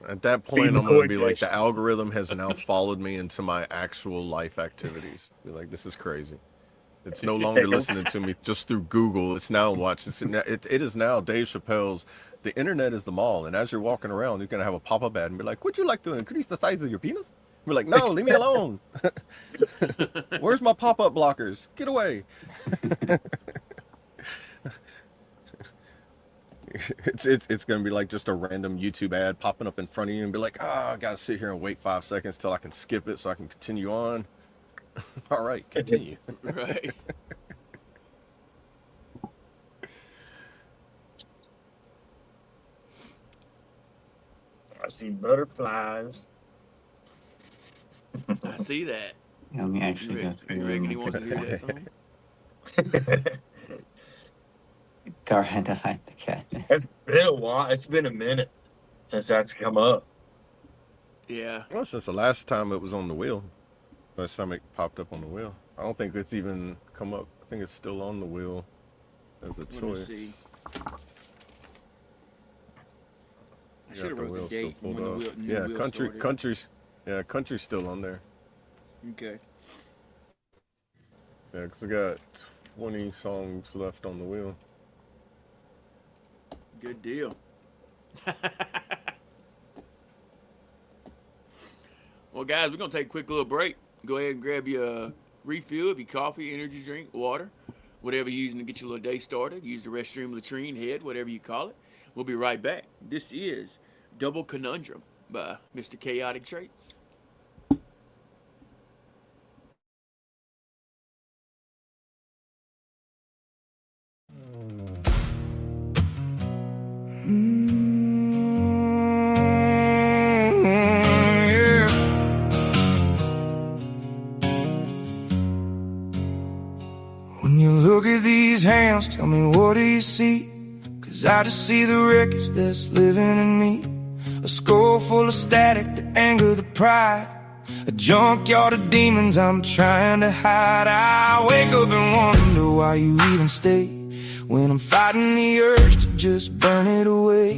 At that point, Feeding I'm gonna koi be like, fish. the algorithm has now followed me into my actual life activities. Be like, this is crazy. It's no longer listening to me just through Google. It's now it is now Dave Chappelle's. The internet is the mall, and as you're walking around, you're gonna have a pop-up ad and be like, "Would you like to increase the size of your penis?" Be like, "No, leave me alone. Where's my pop-up blockers? Get away." It's gonna be like just a random YouTube ad popping up in front of you and be like, I gotta sit here and wait 5 seconds till I can skip it so I can continue on. All right, continue. Right. I see butterflies. I see that. Let me actually You, go you reckon he through wants to hear that song? Gar had to hide the cat. It's been a while. It's been a minute since that's come up. Yeah. Well, since the last time it was on the wheel, last time it popped up on the wheel, I don't think it's even come up. I think it's still on the wheel as a Let me choice. see. I You should have got the wrote the wheel still date when pulled the up. new Yeah, wheel started. country's still on there. Okay. Yeah, 'cause we got 20 songs left on the wheel. Good deal. Well, guys, we're going to take a quick little break. Go ahead and grab your refill of your coffee, energy drink, water, whatever you're using to get your little day started. Use the restroom, latrine, head, whatever you call it. We'll be right back. This is Double Conundrum by Mr. Chaotic Traits. hands, tell me what do you see? 'Cause I just see the wreckage that's living in me. A skull full of static, the anger, the pride. A junkyard of demons I'm trying to hide. I wake up and wonder why you even stay, when I'm fighting the urge to just burn it away.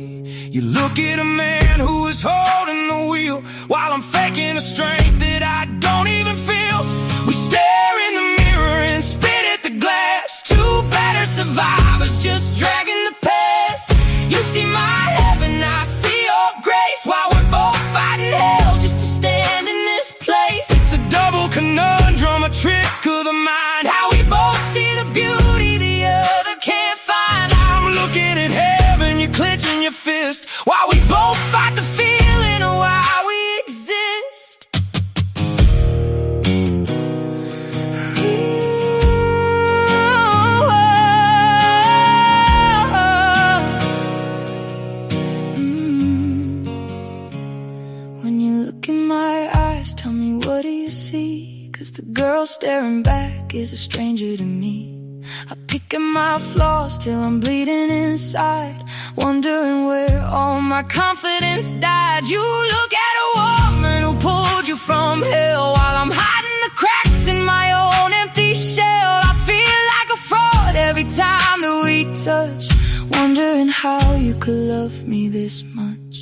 You look at a man who is holding the wheel, while I'm faking a strength that I don't even feel. We stare in the mirror and spit at the glass, two better survivors just dragging the past. You see my heaven, I see your grace, while we're both fighting hell just to stand in this place. It's a double conundrum, a trick of the mind, how we both see the beauty the other can't find. I'm looking at heaven, you're clenching your fist, while we both fight the feeling of why we exist. When you look in my eyes, tell me what do you see? 'Cause the girl staring back is a stranger to me. I pick at my flaws till I'm bleeding inside, wondering where all my confidence died. You look at a woman who pulled you from hell, while I'm hiding the cracks in my own empty shell. I feel like a fraud every time that we touch, wondering how you could love me this much.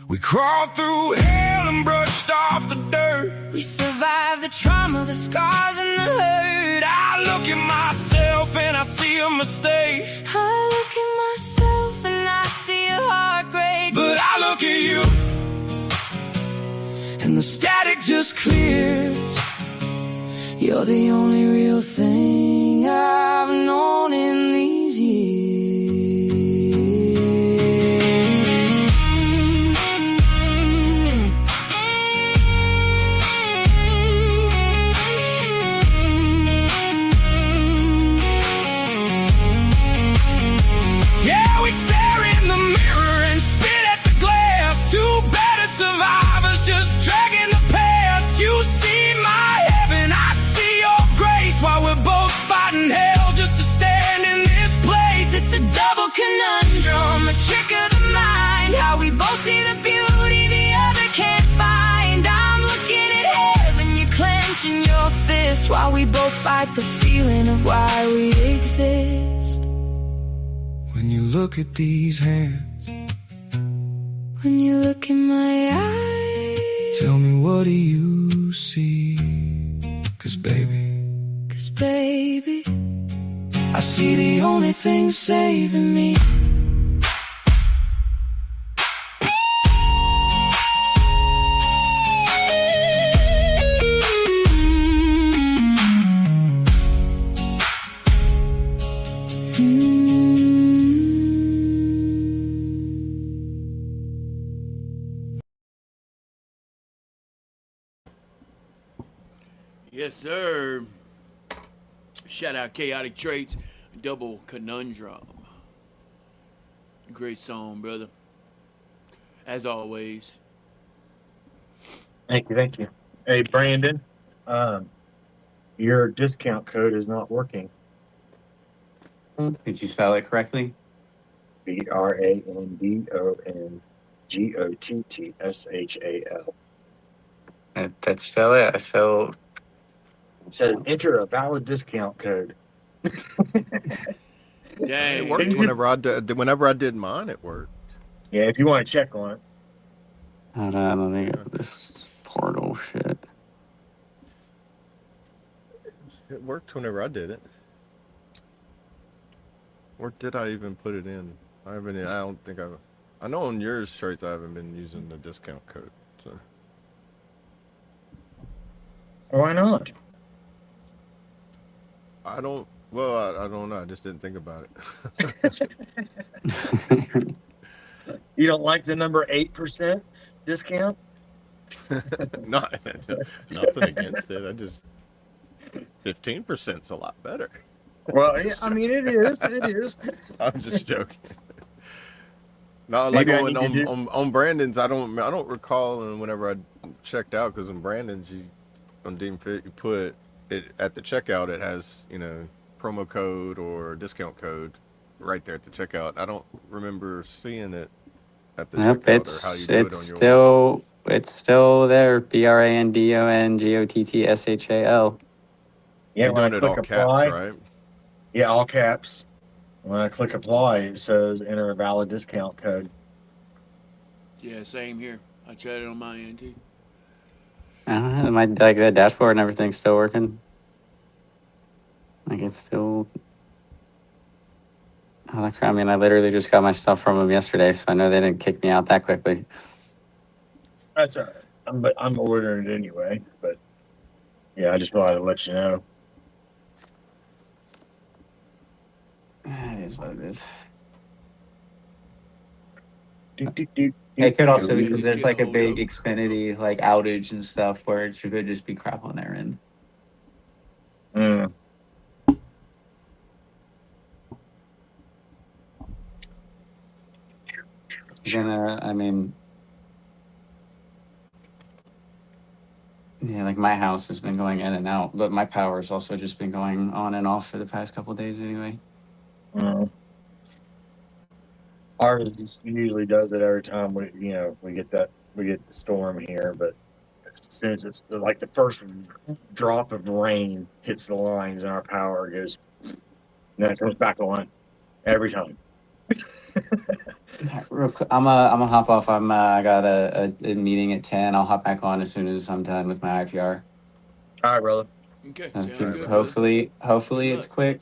We crawled through hell and brushed off the dirt. We survived the trauma, the scars and the hurt. I look at myself and I see a mistake. I look at myself and I see a heartbreak. But I look at you and the static just clears. You're the only real thing I've known in these years. Yeah, we stare in the mirror and spit at the glass, two battered survivors just dragging the past. You see my heaven, I see your grace, while we're both fighting hell just to stand in this place. It's a double conundrum, a trick of the mind, how we both see the beauty the other can't find. I'm looking at heaven, you're clenching your fist, while we both fight the feeling of why we exist. When you look at these hands, when you look in my eyes, tell me what do you see? 'Cause baby, I see the only thing saving me. Yes, sir. Shout out Chaotic Traits, Double Conundrum. Great song, brother. As always. Thank you, thank you. Hey, Brandon, your discount code is not working. Did you spell it correctly? BRANDONGOTTSHAL. That's still it. So It says enter a valid discount code. Dang. It worked whenever I did mine. It worked. Yeah, if you want to check on it. hold on, let me get this portal shit. It worked whenever I did it. Or did I even put it in? I don't think I've. I know on yours shirts I haven't been using the discount code. So. Why not? I don't. Well, I don't know. I just didn't think about it. You don't like the number 8% discount? Nothing against it. I just 15%'s a lot better. Well, yeah, I mean it is. It is. I'm just joking. No, like on Brandon's, I don't recall, and whenever I checked out, because on Brandon's, on Dean Fit, you put at the checkout it has, promo code or discount code right there at the checkout. I don't remember seeing it at the Nope, checkout or how you do it it's on yours. still there. BRANDONGOTTSHAL. Yeah, You're when I doing it all click caps, apply, right? yeah, all caps. When I click apply, it says enter a valid discount code. Yeah, same here. I tried it on my end too. My like the dashboard and everything's still working. Like it's still. Oh, I mean, I literally just got my stuff from them yesterday, so I know they didn't kick me out that quickly. That's all right. But I'm ordering it anyway. But yeah, I just wanted to let you know. It is what it is. It It could also be Yeah, because just there's getting like a a hold big of 'em. Xfinity like outage and stuff where it could just be crap on their end. Mm. Then, I mean, yeah, like my house has been going in and out, but my power's also just been going on and off for the past couple of days anyway. Mm. Ours usually does it every time we get the storm here, but as soon as it's like the first drop of rain hits the lines and our power goes, and then it comes back on every time. Real quick, I'm gonna hop off. I got a meeting at 10. I'll hop back on as soon as I'm done with my IPR. All right, brother. Okay, So sounds All right, good, bud. brother. hopefully Good it's luck. quick.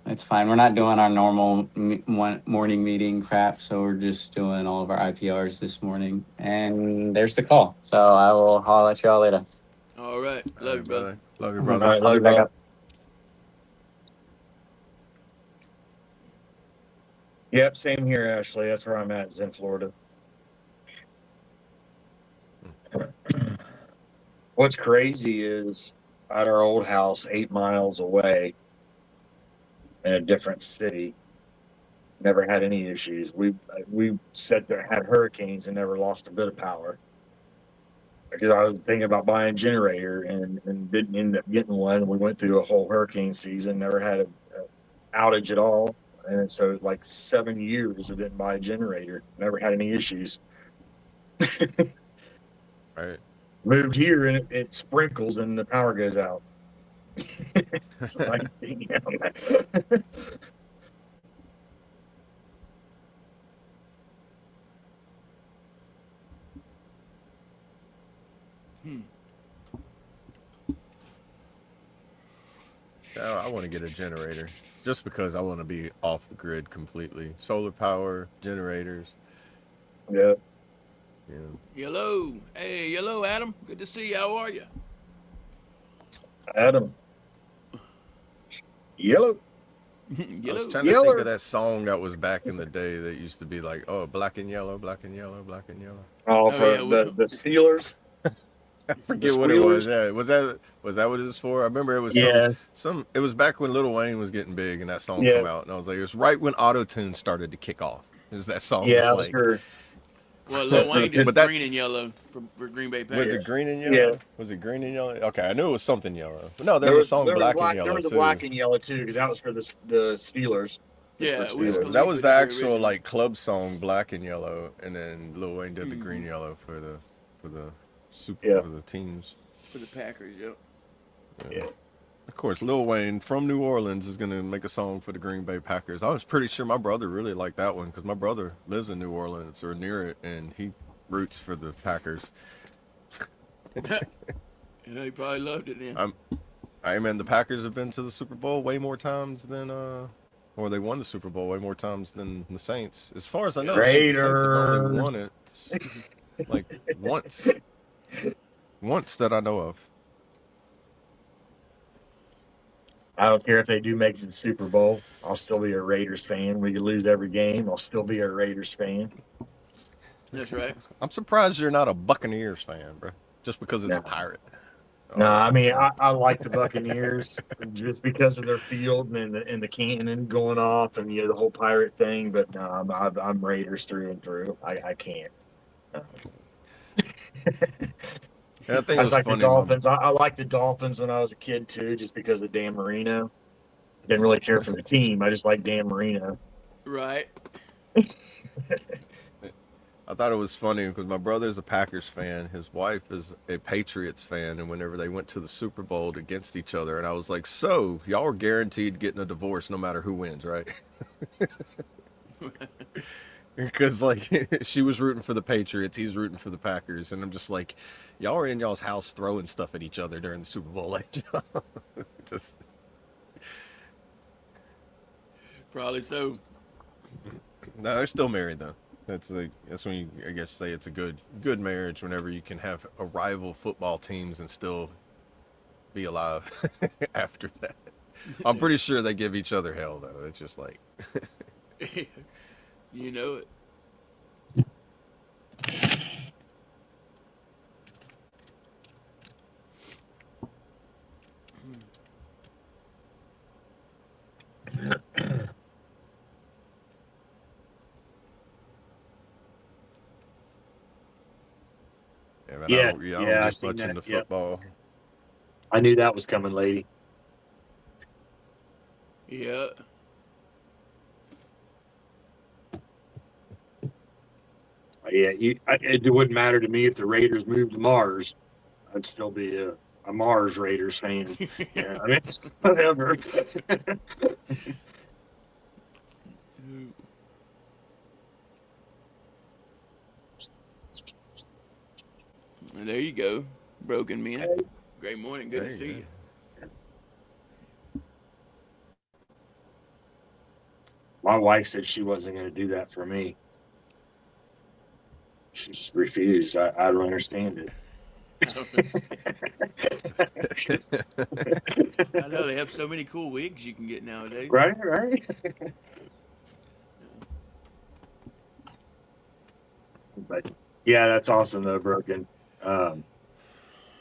It's fine. We're not doing our normal morning meeting crap, so we're just doing all of our IPRs this morning. And there's the call. So I will holler at y'all later. All right, All love right, you, brother. brother. Love you, All brother. All right, I'll love be you, back brother. up. Yep, same here, Ashley. That's where I'm at, is in Florida. What's crazy is at our old house, 8 miles away in a different city, never had any issues. We sat there, had hurricanes, and never lost a bit of power. Because I was thinking about buying a generator and didn't end up getting one. We went through a whole hurricane season, never had a outage at all. And so, like 7 years, I didn't buy a generator, never had any issues. Right. Moved here and it sprinkles and the power goes out. It's like, damn. Now I want to get a generator just because I want to be off the grid completely. Solar power, generators. Yeah. You know. Yellow. Hey, yellow, Adam. Good to see you. How are you? Adam. Yellow. I was Yellow. trying to think Yeller. of that song that was back in the day that used to be like, oh, black and yellow, black and yellow, black and yellow. Oh, for yeah, which the one? Steelers. I The forget what it was. Squealers. Yeah, was that what it was for? I remember it was Yeah. some. It was back when Lil Wayne was getting big and that song Yeah. come out, and I was like, it was right when auto tune started to kick off. Is that song Yeah, was was like, for Well, Lil Wayne did but that green and yellow for Green Bay was Packers. it green and yeah. yellow? Was it green and yellow? Okay, I knew it was something yellow. But no, there's a song There was a black and there yellow was a too. black and yellow too, because that was for the Steelers. It's for Yeah, Wiz Yeah, Steelers. that Khalifa was did the the actual original. like club song, black and yellow, and then Lil Wayne did the green yellow for the Yeah. for the teams. For the Packers, yep. Yeah. Of course, Lil Wayne from New Orleans is gonna make a song for the Green Bay Packers. I was pretty sure my brother really liked that one because my brother lives in New Orleans or near it, and he roots for the Packers. Yeah, he probably loved it then. I mean, the Packers have been to the Super Bowl way more times than or they won the Super Bowl way more times than the Saints. As far as I know, I think the Saints have only Raiders. won it like once that I know of. I don't care if they do make it to the Super Bowl. I'll still be a Raiders fan. We could lose every game. I'll still be a Raiders fan. That's right. I'm surprised you're not a Buccaneers fan, bro. Just because it's a No. pirate. No, I mean Okay. I like the Buccaneers just because of their field and the cannon going off and the whole pirate thing. But no, I'm Raiders through and through. I can't. And I think I it was was like the funny. My Dolphins. I liked the Dolphins when I was a kid too, just because of Dan Marino. Didn't really care for the team. I just liked Dan Marino. Right. I thought it was funny because my brother's a Packers fan. His wife is a Patriots fan. And whenever they went to the Super Bowl against each other, and I was like, so y'all are guaranteed getting a divorce no matter who wins, right? Because, like, she was rooting for the Patriots, he's rooting for the Packers. And I'm just like, y'all are in y'all's house throwing stuff at each other during the Super Bowl. Like, just. Probably so. No, they're still married though. That's when you, I guess, say it's a good marriage whenever you can have a rival football teams and still be alive after that. I'm pretty sure they give each other hell though. It's just like You know it. yeah, man, Yeah, I don't I get seen much that. into Yep, football. I knew that was coming, lady. Yeah. Yeah, it wouldn't matter to me if the Raiders moved to Mars. I'd still be a Mars Raiders fan. Yeah, I mean, it's whatever. There you go. Broken men. Great morning. Good There to you see go. you. My wife said she wasn't going to do that for me. She just refused. I don't understand it. I don't I know they have so many cool wigs you can get nowadays. Right. But yeah, that's awesome though, Broken. Um,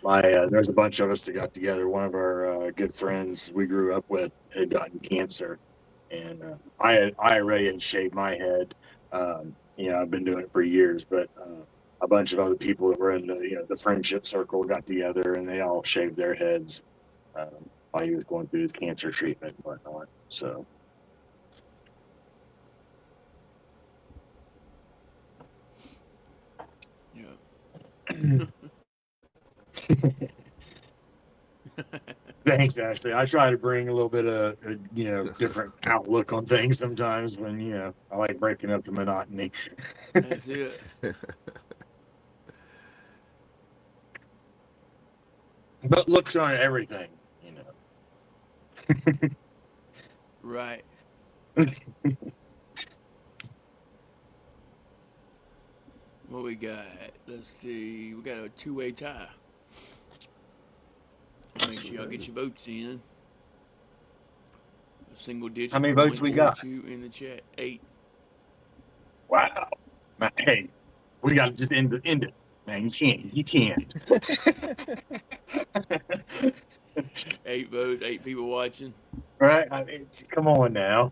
there's a bunch of us that got together. One of our good friends we grew up with had gotten cancer, and I already had shaved my head. I've been doing it for years, but a bunch of other people that were in the friendship circle got together, and they all shaved their heads while he was going through his cancer treatment and whatnot. So. Yeah. Thanks, Ashley. I try to bring a little bit of different outlook on things sometimes when I like breaking up the monotony. That's it. But looks aren't everything. Right. What we got? Let's see. We got a two-way tie. Make sure y'all get your votes in. A single digit. How many one votes we or got? two in the chat. 8. Wow. Hey, we got to just end it, man. You can't. 8 votes. 8 people watching. Right? Come on now.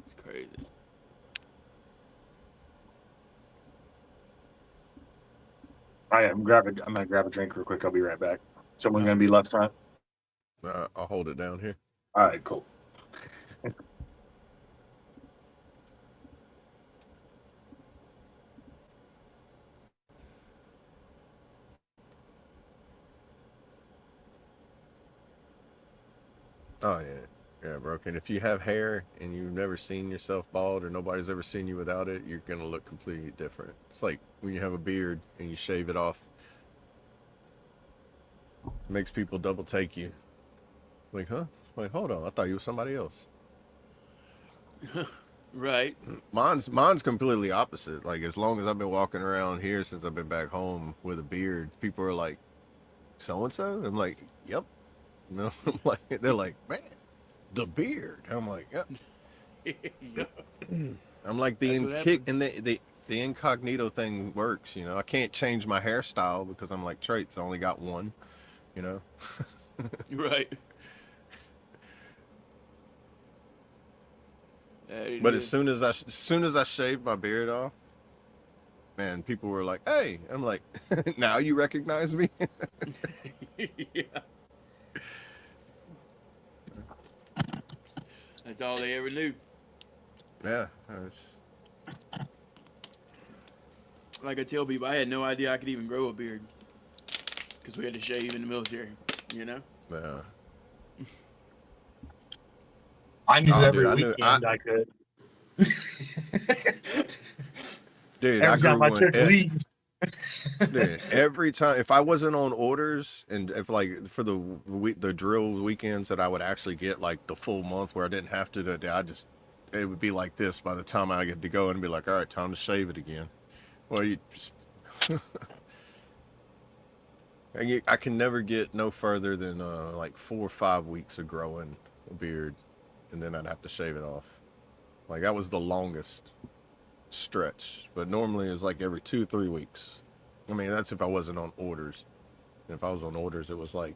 It's crazy. I'm gonna grab a drink real quick. I'll be right back. Someone All gonna right. be left front. I'll hold it down here. All right, cool. Oh yeah, Broken. If you have hair and you've never seen yourself bald or nobody's ever seen you without it, you're gonna look completely different. It's like when you have a beard and you shave it off. It makes people double take you. Like, huh? Like, hold on, I thought you were somebody else. Right. Mine's completely opposite. Like, as long as I've been walking around here since I've been back home with a beard, people are like, so and so. I'm like, yep. I'm like, they're like, man, the beard. I'm like, yep. Yeah. I'm like the That's what kick happens. and the incognito thing works. I can't change my hairstyle because I'm like traits. I only got one. You know. Right. That it But as is. soon as I shave my beard off, and people were like, "Hey," I'm like, "Now you recognize me?" Yeah. That's all they ever knew. Yeah, I was, Like I tell people, I had no idea I could even grow a beard because we had to shave in the military. You know. yeah. I knew Oh, dude, every I knew I weekend I could. dude, I Every time grew I one. took leave. Dude, every time if I wasn't on orders, and if like for the week the drill weekends that I would actually get like the full month where I didn't have to, I just it would be like this by the time I get to go and be like, all right, time to shave it again. Well, you just, I can never get no further than like 4 or 5 weeks of growing a beard, and then I'd have to shave it off. Like that was the longest stretch, but normally it's like every 2 3 weeks. I mean, that's if I wasn't on orders. And if I was on orders, it was like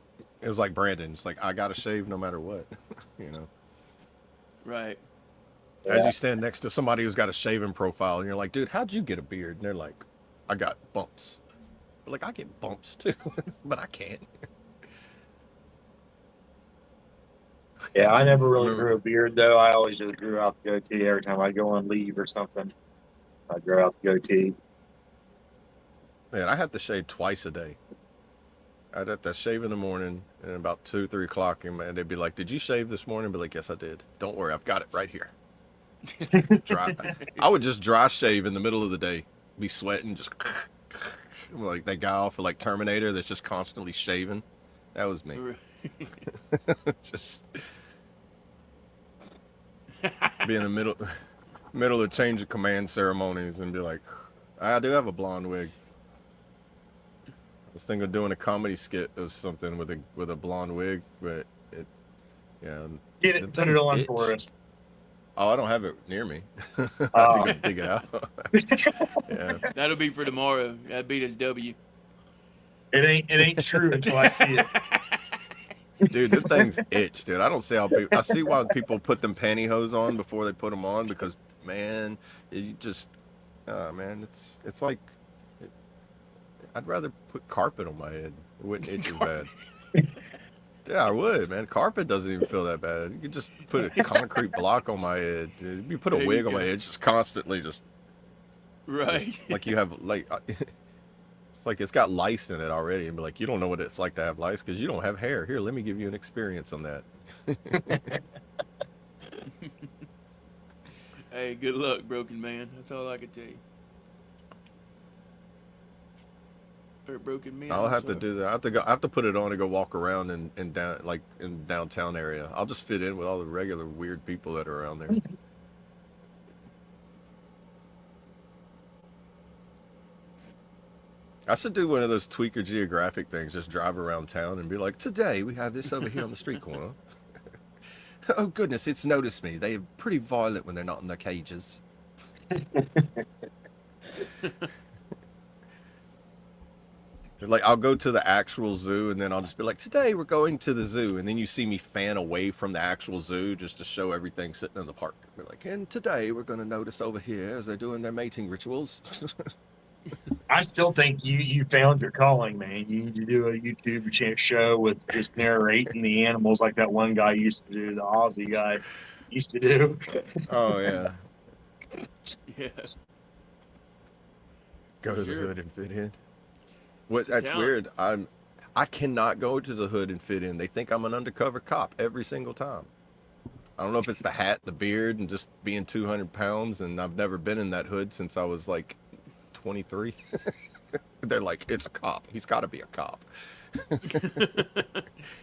Brandon. It's like I gotta shave no matter what, you know. Right. As Yeah. you stand next to somebody who's got a shaving profile, and you're like, dude, how'd you get a beard? And they're like, I got bumps. But like I get bumps too, but I can't. Yeah, I never I really remember, grew a beard though. I always just grew out the goatee every time I go on leave or something. I grow out the goatee. man, I had to shave twice a day. I'd have to shave in the morning and about 2 3 o'clock, and man, they'd be like, "Did you shave this morning?" I'd be like, "Yes, I did. Don't worry, I've got it right here." Dry. I would just dry shave in the middle of the day, be sweating, just like that guy off of like Terminator that's just constantly shaving. That was me. Just be in the middle of change of command ceremonies and be like, I do have a blonde wig. I was thinking of doing a comedy skit or something with a blonde wig, but it, yeah. Get the it, put it things on itch. for us. Oh, I don't have it near me. I have to Oh. go dig it out. Yeah. That'll be for tomorrow. That'd be this W. It ain't true until I see it. Dude, the things itch, dude. I don't see how people. I see why people put them pantyhose on before they put them on because, man, you just, man, it's like, I'd rather put carpet on my head. It wouldn't itch as bad. Yeah, I would, man. Carpet doesn't even feel that bad. You could just put a concrete block on my head. If you put a There you wig on my go. head, it's just constantly just Right. like you have like. It's like it's got lice in it already, and be like, you don't know what it's like to have lice because you don't have hair. Here, let me give you an experience on that. Hey, good luck, broken man. That's all I can tell you. Or broken man. I'll I'm have to sorry. do that. I have to put it on and go walk around in down like in downtown area. I'll just fit in with all the regular weird people that are around there. I should do one of those Tweaker Geographic things. Just drive around town and be like, today we have this over here on the street corner. Oh goodness, it's noticed me. They're pretty violent when they're not in their cages. Like I'll go to the actual zoo and then I'll just be like, today we're going to the zoo, and then you see me fan away from the actual zoo just to show everything sitting in the park. Be like, and today we're going to notice over here as they're doing their mating rituals. I still think you found your calling, man. You need to do a YouTube show with just narrating the animals like that one guy used to do, the Aussie guy used to do. Oh yeah, Yeah. go to the Sure. hood and fit in. What? It's a That's talent. weird. I cannot go to the hood and fit in. They think I'm an undercover cop every single time. I don't know if it's the hat, the beard, and just being 200 pounds, and I've never been in that hood since I was like 23. They're like, it's a cop. He's got to be a cop.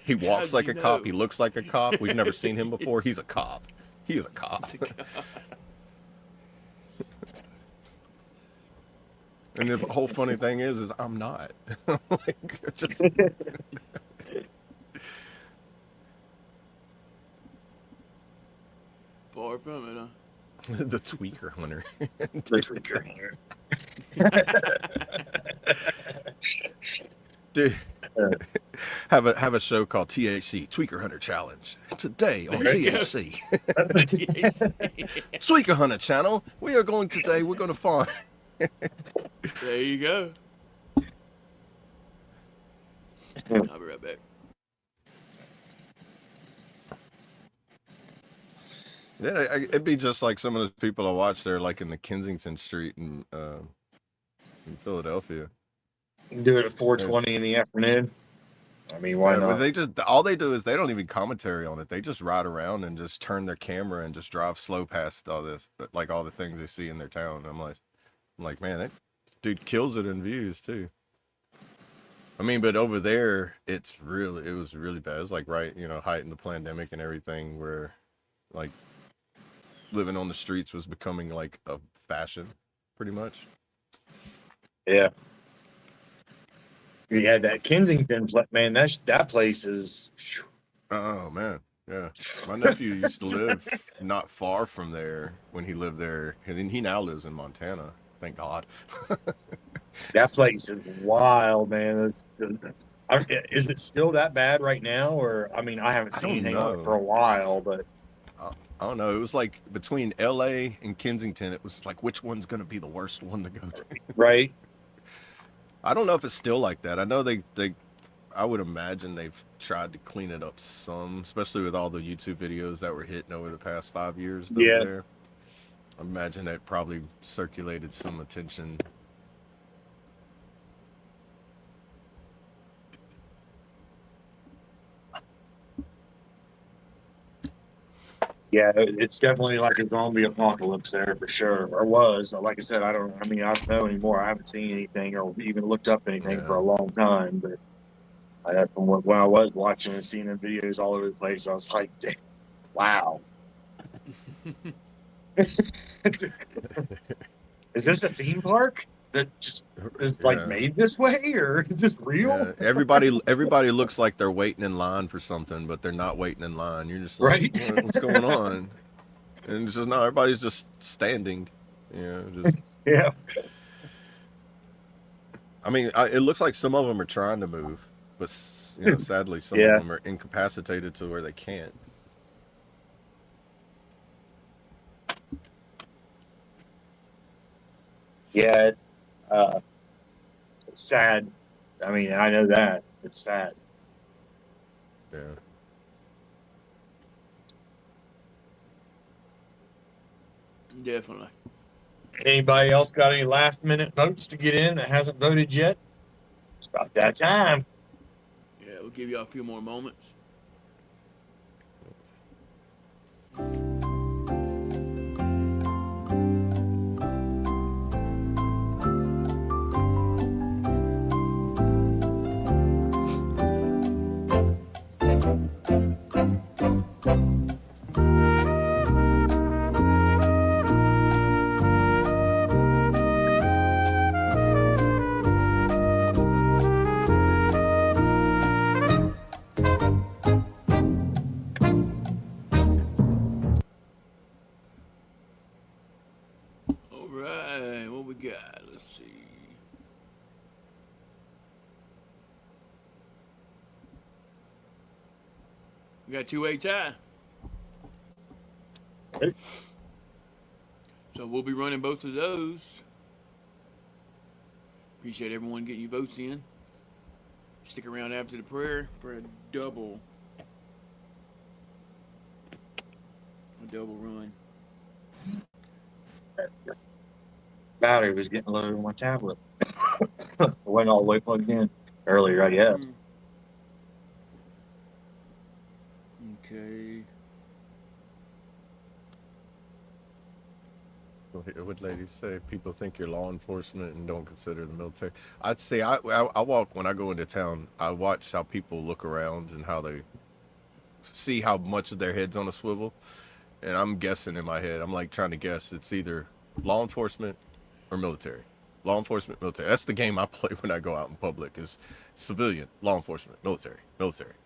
He walks How'd like you a cop. know? He looks like a cop. We've never seen him before. He's a cop. He is a cop. And the whole funny thing is I'm not. Like, just Far from it, huh? the tweaker hunter. Dude, have a show called THC Tweaker Hunter Challenge today on THC. Tweaker Hunter channel. We're going to find There you go. I'll be right back. Yeah, it'd be just like some of those people I watch there, like in the Kensington Street in Philadelphia. Do it at Uh, 4:20 in the afternoon. I mean, why Yeah, but not? they just all they do is they don't even commentary on it. They just ride around and just turn their camera and just drive slow past all this, but like all the things they see in their town. I'm like, man, that dude kills it in views too. I mean, but over there, it was really bad. It was like right, height in the pandemic and everything, where like living on the streets was becoming like a fashion, pretty much. Yeah. You had that Kensington, man. That place is. Oh man, yeah. My nephew used to live not far from there when he lived there, and then he now lives in Montana. Thank God. That place is wild, man. Is it still that bad right now? Or I mean, I haven't I seen don't anything on it for know. a while, but I don't know. It was like between L.A. and Kensington. It was like which one's going to be the worst one to go to. right. I don't know if it's still like that. I know they I would imagine they've tried to clean it up some, especially with all the YouTube videos that were hitting over the past 5 years over Yeah. there. I imagine that probably circulated some attention. Yeah, it's definitely like a zombie apocalypse there for sure, or was. Like I said, I don't. I mean, I don't know anymore. I haven't seen anything or even looked up anything for Yeah. a long time. But from when I was watching and seeing the videos all over the place, I was like, "Wow, is this a theme park that just is like Yeah. made this way, or is this real?" Yeah, everybody looks like they're waiting in line for something, but they're not waiting in line. You're just like, Right? what's going on? And it's just no, everybody's just standing. Just. Yeah. I mean, it looks like some of them are trying to move, but sadly, some of Yeah. them are incapacitated to where they can't. Yeah. Uh, it's sad. I mean, I know that it's sad. Yeah. Definitely. Anybody else got any last minute votes to get in that hasn't voted yet? It's about that time. Yeah, we'll give you a few more moments. All right, what we got? Let's see. We got 2-way tie. So we'll be running both of those. Appreciate everyone getting your votes in. Stick around after the prayer for a double run. Battery was getting low on my tablet. It wasn't all the way plugged in earlier, I guess. Okay. What ladies say? People think you're law enforcement and don't consider the military. I'd say I walk when I go into town. I watch how people look around and how they see how much of their head's on a swivel, and I'm guessing in my head. I'm like trying to guess. It's either law enforcement or military. Law enforcement, military. That's the game I play when I go out in public. Is civilian, law enforcement, military,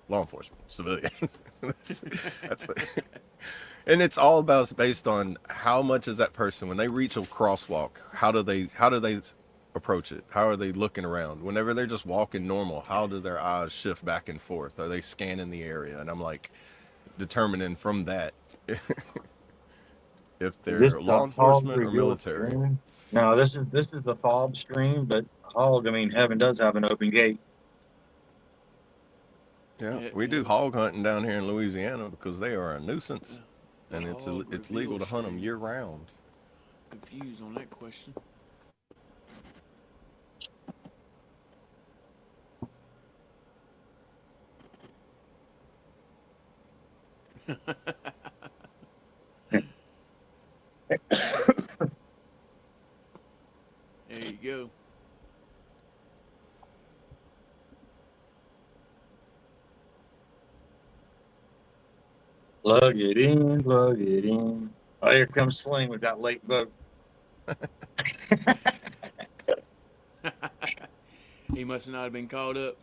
law enforcement, civilian. that's and it's all based on how much is that person when they reach a crosswalk. How do they approach it? How are they looking around? Whenever they're just walking normal, how do their eyes shift back and forth? Are they scanning the area? And I'm like determining from that if Is this they're law Duck Hogs enforcement or revealed military. soon? No, this is the FOB stream, but hog. I mean, heaven does have an open gate. Yeah, Yeah, we do heaven. hog hunting down here in Louisiana because they are a nuisance, The and hog it's legal reveal to hunt them stream. year round. Confused on that question. There you go. Plug it in, plug it in. Oh, here comes Sling with that late vote. He must not have been called up.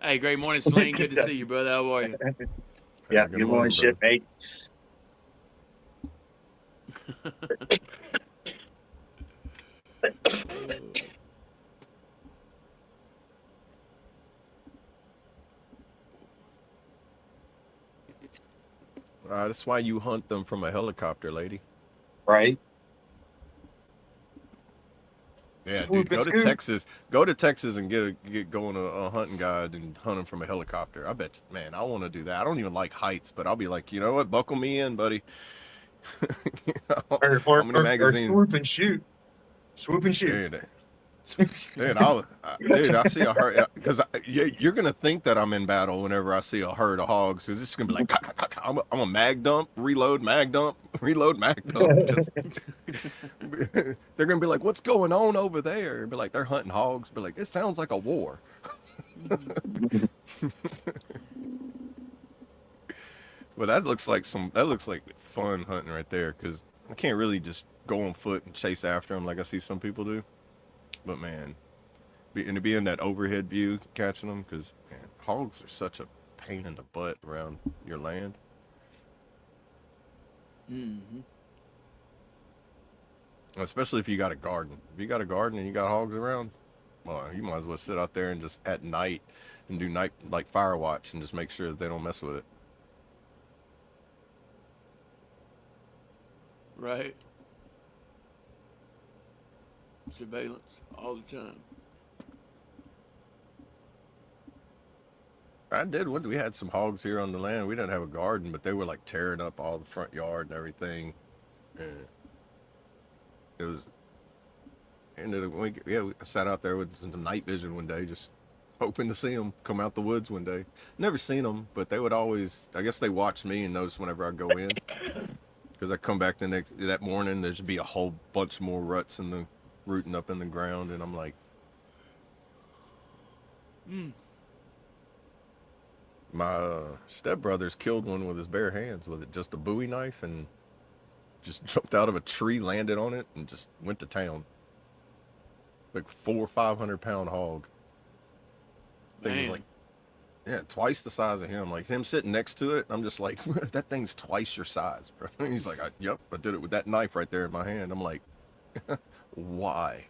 Hey, great morning, Sling. Good to see you, brother. How are you? Yeah, Good good morning, morning, brother. shipmate. That's why you hunt them from a helicopter, lady. Right? Yeah, dude, Swoop and go to scoop. Texas. Go to Texas and get going a hunting guide and hunt them from a helicopter. I bet, man, I want to do that. I don't even like heights, but I'll be like, you know what? Buckle me in, buddy. Or, How or, many or, or magazines? swoop and shoot. Swoop and shoot. Dude, dude, I see a herd because you're gonna think that I'm in battle whenever I see a herd of hogs. Cause it's gonna be like, I'm a mag dump, reload, mag dump, reload, mag dump. Just they're gonna be like, what's going on over there? And be like, they're hunting hogs. Be like, it sounds like a war. But that looks like fun hunting right there. Cause I can't really just go on foot and chase after them like I see some people do. But man, and to be in that overhead view catching them, because man, hogs are such a pain in the butt around your land. Mm-hmm. Especially if you got a garden. If you got a garden and you got hogs around, well, you might as well sit out there and just at night and do night like fire watch and just make sure that they don't mess with it. Right. Surveillance all the time. I did. We had some hogs here on the land. We didn't have a garden, but they were like tearing up all the front yard and everything. And it was I sat out there with some night vision one day, just hoping to see them come out the woods one day. Never seen them, but they would always. I guess they watch me and notice whenever I go in, because I come back that morning. There's be a whole bunch more ruts in the rooting up in the ground, and I'm like, my stepbrother's killed one with his bare hands with it, just a Bowie knife, and just jumped out of a tree, landed on it, and just went to town. Like 400 or 500 pound hog. Thing was Man. like, yeah, twice the size of him. Like him sitting next to it, I'm just like, that thing's twice your size, bro. And he's like, yep, I did it with that knife right there in my hand. I'm like, why?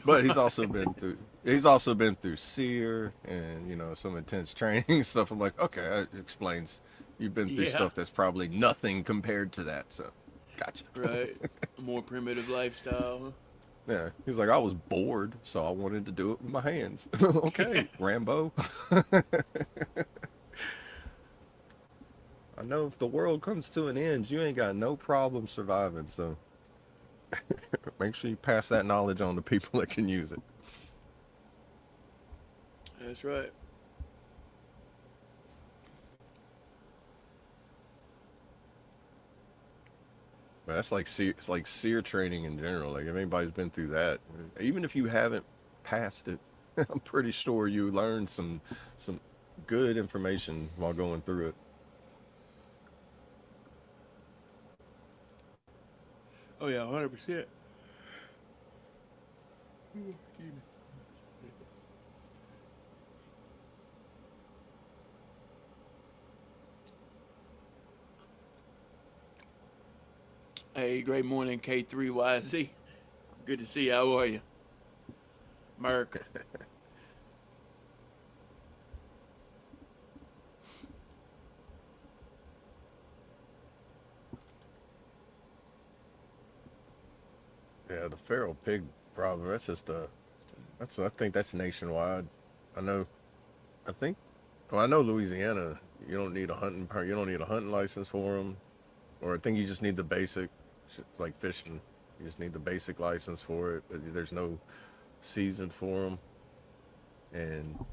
But he's also been through SEER and some intense training and stuff. I'm like, okay, that explains. You've been through Yeah. stuff that's probably nothing compared to that. So, gotcha. Right. A more primitive lifestyle. Huh? Yeah, he's like, I was bored, so I wanted to do it with my hands. Okay, Rambo. I know if the world comes to an end, you ain't got no problem surviving. So make sure you pass that knowledge on to people that can use it. That's right. But that's like it's like SEER training in general. Like if anybody's been through that, even if you haven't passed it, I'm pretty sure you learned some good information while going through it. Oh yeah, 100%. Hey, great morning, K3YZ. Good to see you. How are you? America. Yeah, the feral pig problem. That's just I think that's nationwide. I know. I think. Well, I know Louisiana. You don't need a You don't need a hunting license for them, or I think you just need the basic. It's like fishing. You just need the basic license for it. But there's no season for them, and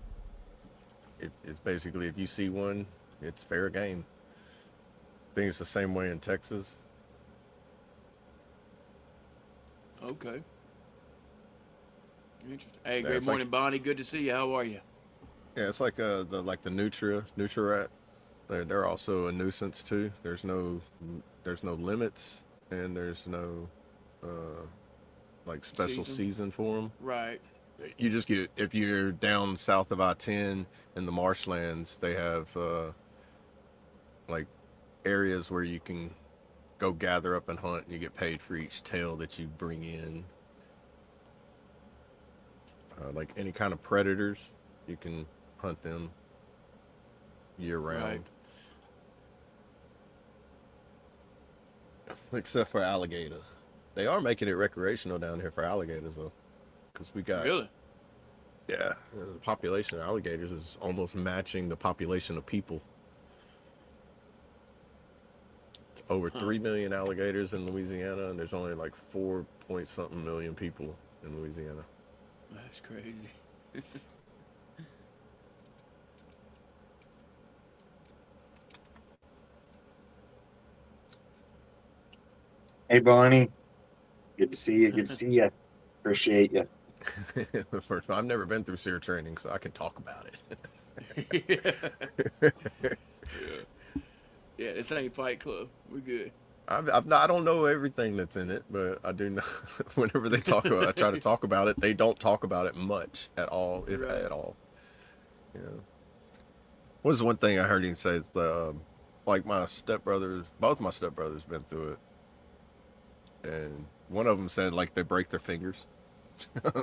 it's basically if you see one, it's fair game. I think it's the same way in Texas. Okay. Interesting. Hey, Yeah, good it's like morning, Bonnie. Good to see you. How are you? yeah, it's like the Nutria rat. They're also a nuisance too. There's no limits, and there's no like special Season? season for them. Right. You just get if you're down south of I-10 in the marshlands, they have like areas where you can go gather up and hunt, and you get paid for each tail that you bring in. Like any kind of predators, you can hunt them year round. Right. Except for alligator. They are making it recreational down here for alligators, though. Because we got, Really? yeah, the population of alligators is almost matching the population of people. It's over 3 million alligators in Louisiana, and there's only like 4 point something million people in Louisiana. That's crazy. Hey, Bonnie. Good to see you. Good to see you. Appreciate you. First, I've never been through SEER training, so I can talk about Yeah. it. Yeah, this ain't Fight Club. We're good. I don't know everything that's in it, but I do know whenever they talk about it, I try to talk about it. They don't talk about it much at all, if Right. at all. Yeah. What was one thing I heard him say? It's like my stepbrothers, both my stepbrothers been through it, and one of them said like they break their fingers,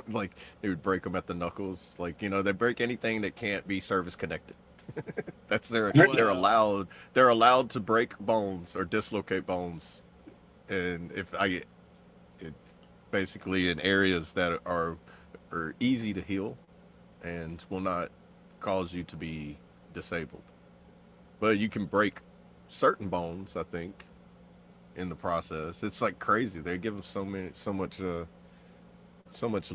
like they would break them at the knuckles. Like they break anything that can't be service connected. That's they're Wow. allowed to break bones or dislocate bones, and if I it's basically in areas that are easy to heal and will not cause you to be disabled. But you can break certain bones, I think, in the process. It's like crazy. They give them so much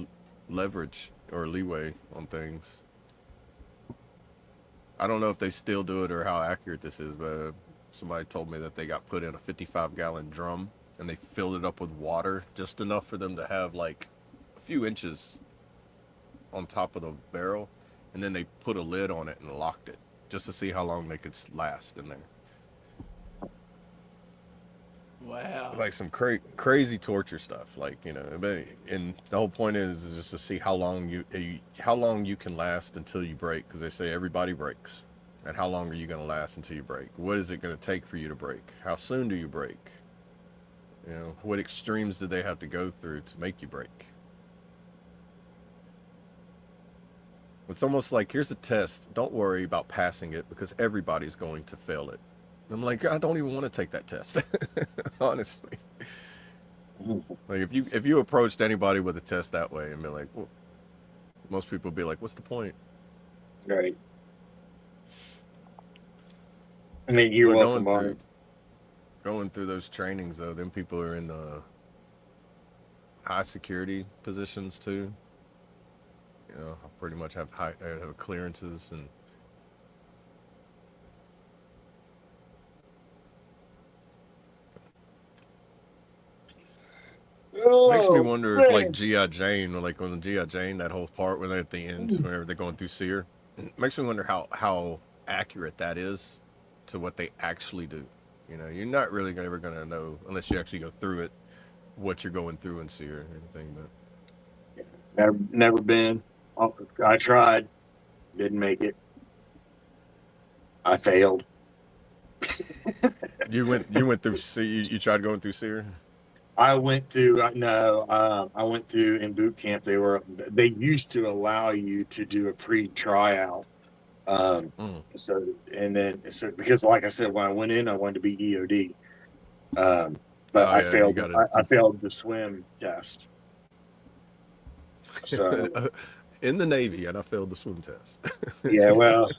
leverage or leeway on things. I don't know if they still do it or how accurate this is, but somebody told me that they got put in a 55-gallon drum and they filled it up with water just enough for them to have like a few inches on top of the barrel, and then they put a lid on it and locked it just to see how long they could last in there. Wow. Like some crazy torture stuff, like and the whole point is just to see how long you can last until you break, because they say everybody breaks, and how long are you going to last until you break? What is it going to take for you to break? How soon do you break? What extremes do they have to go through to make you break? It's almost like, here's a test, don't worry about passing it because everybody's going to fail it. I'm like, I don't even want to take that test. Honestly. Like if you approached anybody with a test that way and be like, well, most people would be like, what's the point? Right. I mean, you're welcome, Bonnie. Going through those trainings though, then people are in high security positions too. I pretty much have have clearances and makes me Oh, wonder if like man. G.I. Jane, like on the G.I. Jane, that whole part when they're at the end, whenever they're going through SEER, makes me wonder how accurate that is to what they actually do. You're not really ever gonna know unless you actually go through it what you're going through in SEER or anything. But Never been. I tried. Didn't make it. I failed. you went through you tried going through SEER. I went through I went through in boot camp. They used to allow you to do a pre-tryout. So because like I said, when I went in, I wanted to be EOD. but Oh I yeah, you failed. got I failed the swim test. So in the Navy, and I failed the swim test. yeah, well,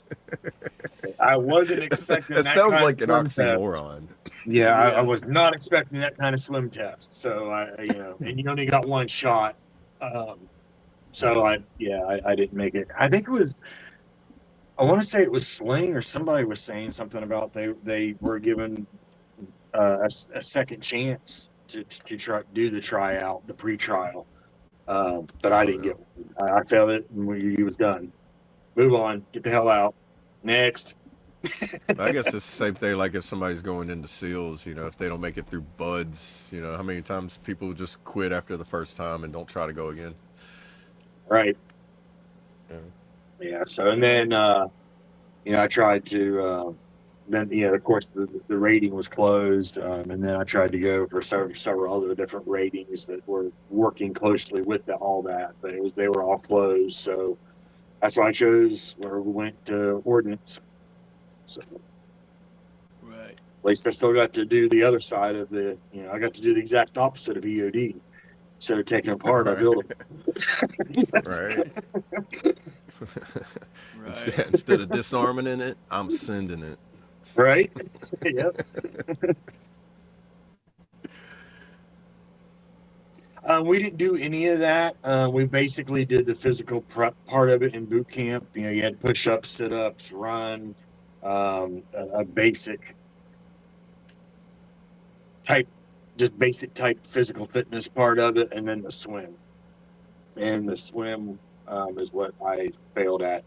I wasn't expecting That that sounds kind of like an swim test. oxymoron. Yeah, I Yeah. was not expecting that kind of swim test. So and you only got one shot. So I didn't make it. I think it was. I want to say it was Sling or somebody was saying something about they were given a second chance to try do the tryout, the pre-trial. But I Oh didn't yeah. get one. I failed it and he was done. Move on. Get the hell out. Next. I guess it's the same thing. Like if somebody's going into SEALs, if they don't make it through buds, how many times people just quit after the first time and don't try to go again. Right. Yeah. Yeah. So and then I tried to then of course the rating was closed, and then I tried to go for several other different ratings that were working closely with all that, but they were all closed. So that's why I chose where we went to ordnance. So Right. at least I still got to do the other side of I got to do the exact opposite of EOD. Instead of taking apart, I Right. built them. Right. Right. Instead of disarming in it, I'm sending it. Right? Yep. We didn't do any of that. We basically did the physical prep part of it in boot camp. You had push-ups, sit-ups, run, a basic type, just basic type physical fitness part of it, and then the swim. And the swim is what I failed at.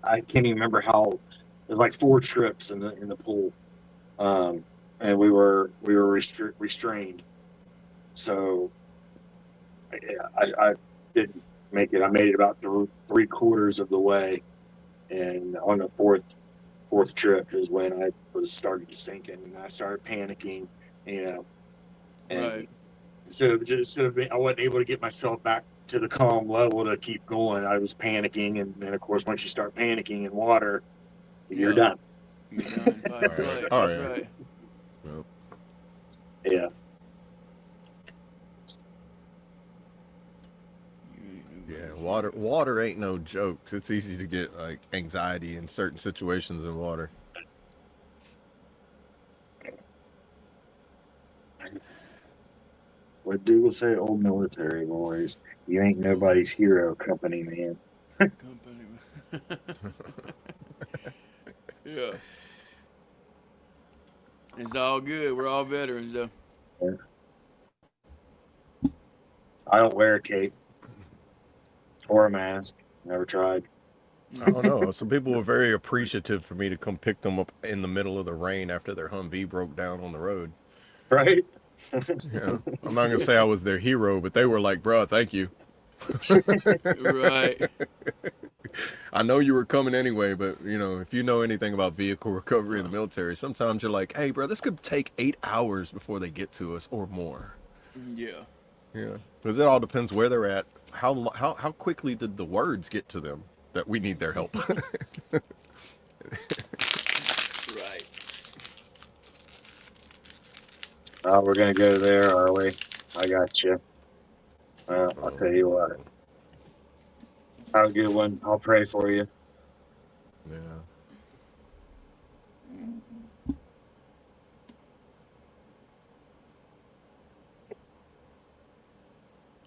I can't even remember how. It was like 4 trips in the pool, and we were restrained. So I didn't make it. I made it about 3/4 of the way, and on the fourth trip is when I was starting to sink in, and I started panicking. And Right. I wasn't able to get myself back to the calm level to keep going. I was panicking, and then of course once you start panicking in water, you're Yeah. done. You're done. Fight or flight. Oh, That's yeah. right. Well, Yeah. yeah, water ain't no jokes. It's easy to get like anxiety in certain situations in water. What Dougal say, old military boys, you ain't nobody's hero company, man. Company. Yeah. It's all good. We're all veterans, though. I don't wear a cape or a mask. Never tried. I don't know. Some people were very appreciative for me to come pick them up in the middle of the rain after their Humvee broke down on the road. Right? I'm not gonna say I was their hero, but they were like, "Bro, thank you. Right. I know you were coming anyway, but if you know anything about vehicle recovery in the military, sometimes you're like, hey, bro, this could take 8 hours before they get to us or more. Yeah. Yeah, because it all depends where they're at. How quickly did the words get to them that we need their help? Right. We're gonna go there, are we? I got you. I'll tell you what. Have a good one. I'll pray for you. Yeah.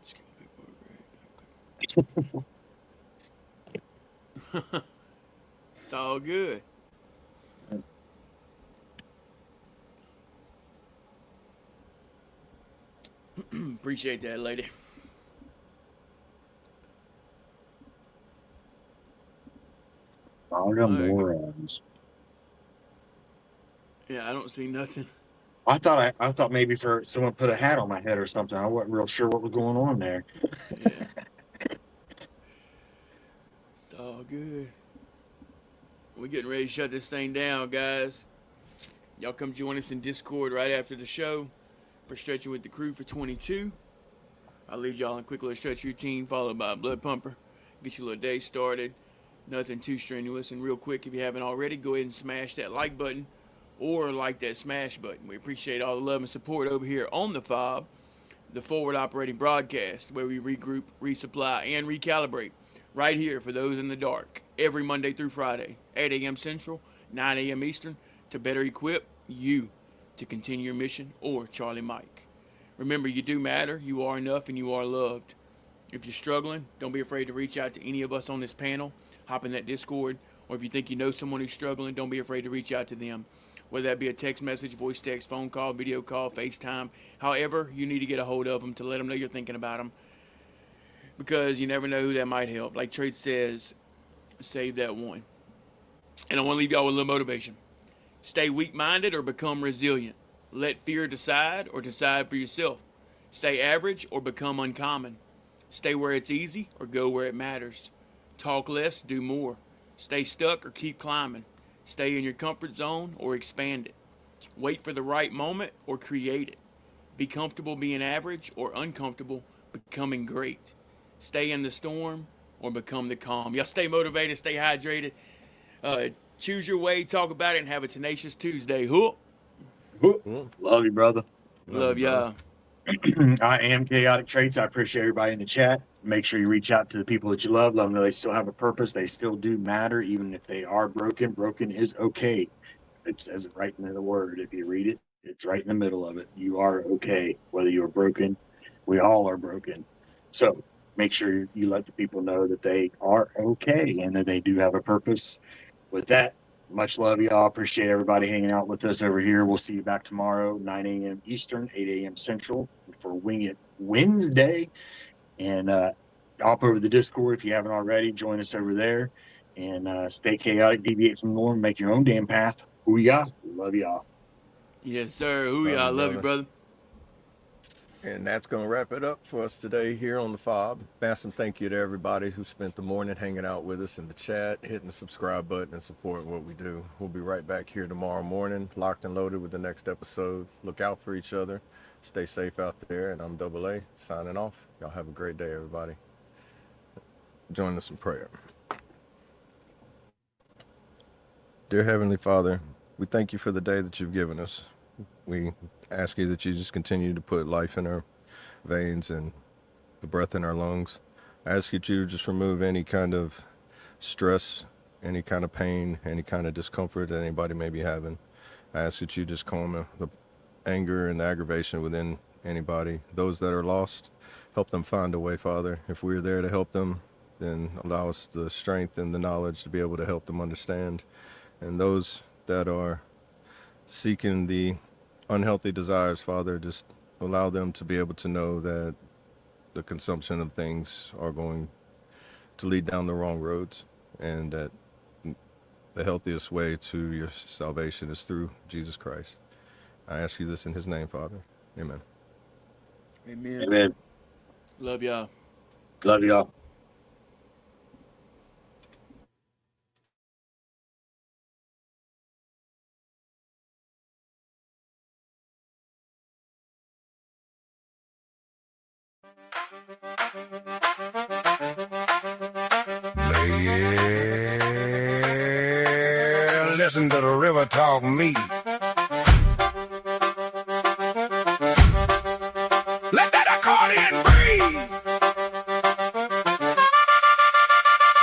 Just get the paperwork right. It's all good. Appreciate that, lady. I got morons. Yeah, I don't see nothing. I thought maybe for someone put a hat on my head or something. I wasn't real sure what was going on there. Yeah. It's all good. We're getting ready to shut this thing down, guys. Y'all come join us in Discord right after the show for Stretching with the Crew for 22. I'll leave y'all in a quick little stretch routine followed by a blood pumper. Get your little day started. Nothing too strenuous. And real quick, if you haven't already, go ahead and smash that like button or like that smash button. We appreciate all the love and support over here on the FOB, the Forward Operating Broadcast, where we regroup, resupply, and recalibrate right here for those in the dark every Monday through Friday, 8 a.m. Central, 9 a.m. Eastern, to better equip you to continue your mission, or Charlie Mike. Remember, you do matter, you are enough, and you are loved. If you're struggling, don't be afraid to reach out to any of us on this panel. Hop in that Discord, or if you think you know someone who's struggling, don't be afraid to reach out to them. Whether that be a text message, voice text, phone call, video call, FaceTime, however you need to get a hold of them to let them know you're thinking about them. Because you never know who that might help. Like Trace says, save that one. And I want to leave y'all with a little motivation. Stay weak-minded or become resilient. Let fear decide or decide for yourself. Stay average or become uncommon. Stay where it's easy or go where it matters. Talk less, do more. Stay stuck or keep climbing. Stay in your comfort zone or expand it. Wait for the right moment or create it. Be comfortable being average or uncomfortable becoming great. Stay in the storm or become the calm. Y'all stay motivated, stay hydrated. Choose your way, talk about it, and have a tenacious Tuesday. Hook. Love you, brother. Love y'all. I am Chaotic Traits. I appreciate everybody in the chat. Make sure you reach out to the people that you love. Let them know they still have a purpose. They still do matter, even if they are broken. Broken is okay. It says it right in the word. If you read it, it's right in the middle of it. You are okay, whether you're broken. We all are broken. So make sure you let the people know that they are okay and that they do have a purpose. With that, much love, y'all. Appreciate everybody hanging out with us over here. We'll see you back tomorrow, 9 a.m. Eastern, 8 a.m. Central, for Wing It Wednesday. And hop over the Discord if you haven't already. Join us over there. And stay chaotic, deviate from the norm, make your own damn path. Who we got? Love y'all. Yes, sir. Who y'all? Love you, brother. And that's going to wrap it up for us today here on the FOB. Massive thank you to everybody who spent the morning hanging out with us in the chat, hitting the subscribe button, and supporting what we do. We'll be right back here tomorrow morning, locked and loaded with the next episode. Look out for each other. Stay safe out there. And I'm Double A signing off. Y'all have a great day, everybody. Join us in prayer. Dear Heavenly Father, we thank you for the day that you've given us. We ask you that you just continue to put life in our veins and the breath in our lungs. I ask you to just remove any kind of stress, any kind of pain, any kind of discomfort that anybody may be having. I ask that you just calm the anger and the aggravation within anybody. Those that are lost, help them find a way, Father. If we're there to help them, then allow us the strength and the knowledge to be able to help them understand. And those that are seeking the unhealthy desires, Father, just allow them to be able to know that the consumption of things are going to lead down the wrong roads, and that the healthiest way to your salvation is through Jesus Christ. I ask you this in his name, Father. Amen. Amen. Amen. Love y'all. Love y'all. Yeah, listen to the river talk me. Let that accordion breathe.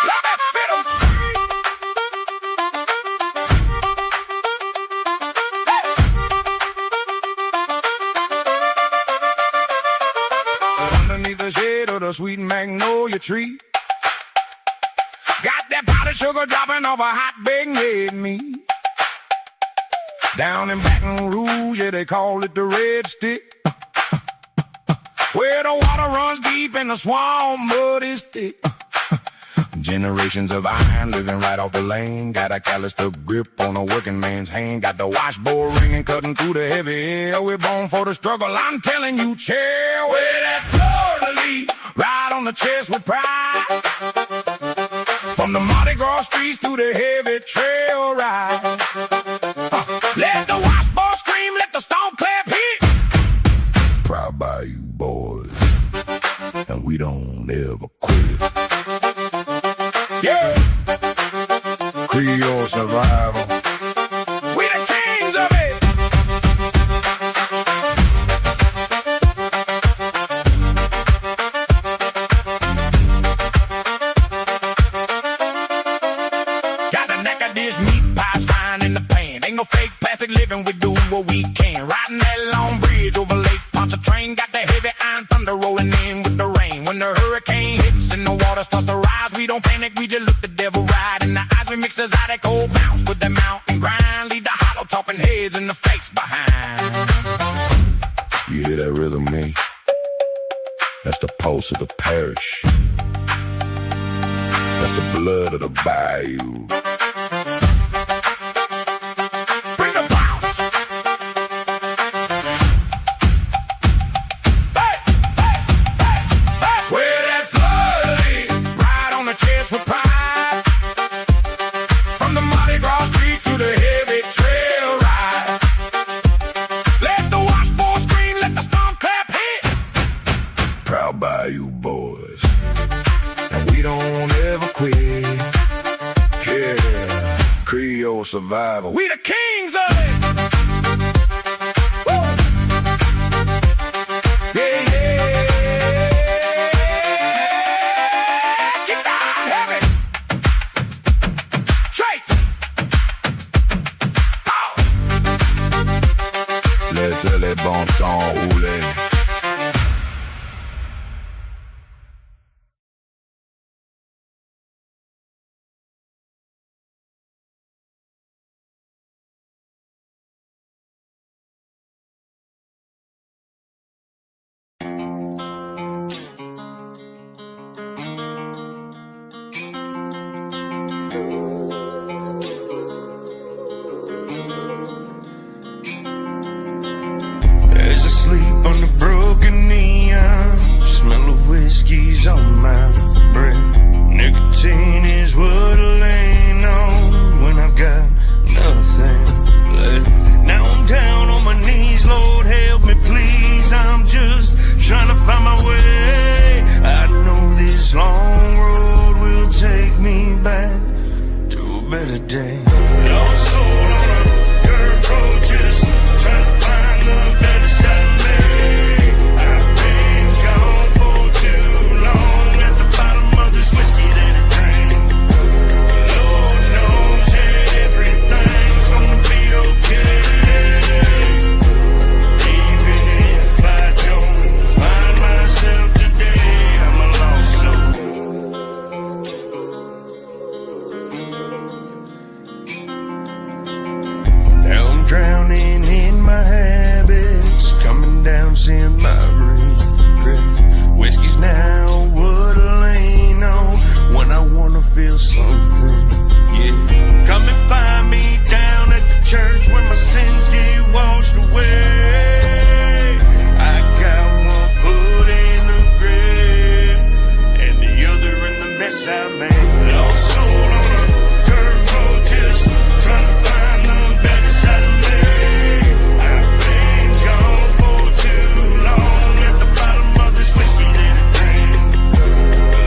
Let that fiddle scream. Hey. Underneath the shade of the sweet magnolia tree, got that powdered sugar dropping off a hot baked red meat. Down in Baton Rouge, yeah, they call it the Red Stick. Where the water runs deep and the swamp mud is thick. Generations of iron living right off the lane. Got a calloused up grip on a working man's hand. Got the washboard ringing, cutting through the heavy air. We're born for the struggle, I'm telling you, chair. Where that fleur-de-lis, right on the chest with pride. From the Mardi Gras streets to the heavy trail ride. Let the washboard scream, let the stone clap hit. Proud by you boys, and we don't ever quit. Yeah, Creole survival. We the kings of it. got the heavy iron thunder rolling in with the rain. When the hurricane hits and the water starts to rise, we don't panic, we just look the devil right in the eyes. We mix a exotic old bounce with the mountain grind, lead the hollow talking heads and the fakes behind. You hear that rhythm, me? That's the pulse of the parish. That's the blood of the bayou. Bring the bounce. Hey, hey, hey, hey. Where that flood is, ride on the chest with pride. From the Mardi Gras street to the heavy trail ride. Let the washboard scream, let the storm clap hit. Proud bayou boys. And we don't ever quit. Yeah, Creole survival. We the kings of it. Woo. Yeah, yeah. Keep down heavy. Trace. Oh. Laissez les bons temps rouler. As I sleep on the broken neon, smell of whiskey's on my breath. Nicotine is what I lean on when I've got nothing left. Now I'm down on my knees, Lord help me please. I'm just trying to find my way. I know this long road will take me back to a better day. Lost soul on a dirt road, just trying to find the better side of me. I've been gone for too long, at the bottom of this whiskey that I drink. Lord knows everything's gonna be okay. Even if I don't find myself today, I'm a lost soul. Now I'm drowning in my habits, coming down, seeing my regret. Whiskey's now what I lean on when I wanna feel something, yeah. Come and find me down at the church where my sins get washed away. I got one foot in the grave and the other in the mess I made. Lost soul on a dirt road, just trying to find the better side of me. I've been gone for too long, at the bottom of this whiskey that I drink.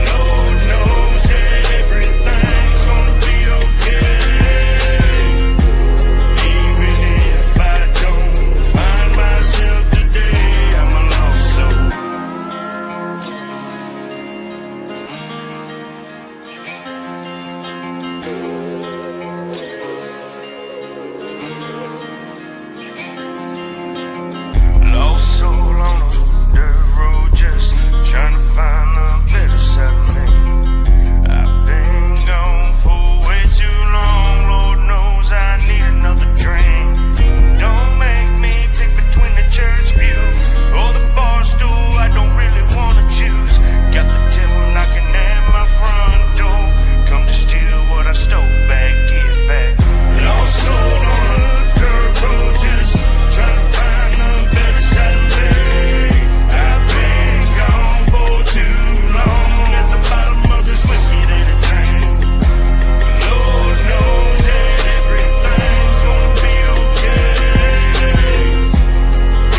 Lord knows that everything's gonna be okay. Even if I don't find myself today, I'm a lost soul. Lost soul on a dirt road, just trying to find the better side of me. I've been gone for way too long, Lord knows I need another drink. Don't make me pick between the church pew or the bar stool, I don't really wanna choose. Got the devil knocking at my front door, come to steal what I stole back, get back. Lost soul on a dirt road, just trying to find the better side of me. I've been gone for too long, at the bottom of this whiskey that I drink. Lord knows that everything's gonna be okay.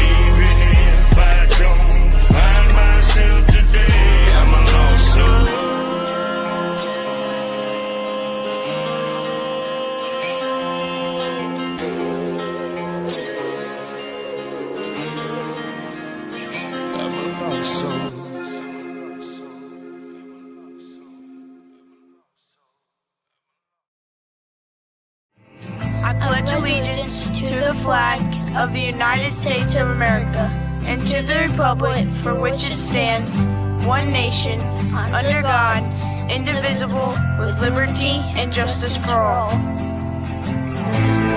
Even if I don't find myself today, I'm a lost soul. I'm a lost soul. I pledge allegiance to the flag of the United States of America and to the republic for which it stands, one nation, under God, indivisible, with liberty and justice for all.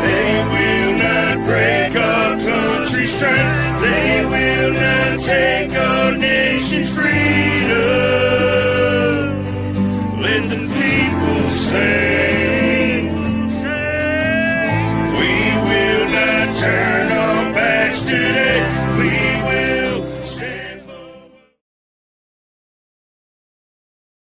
They will not break our country's strength. They will not take our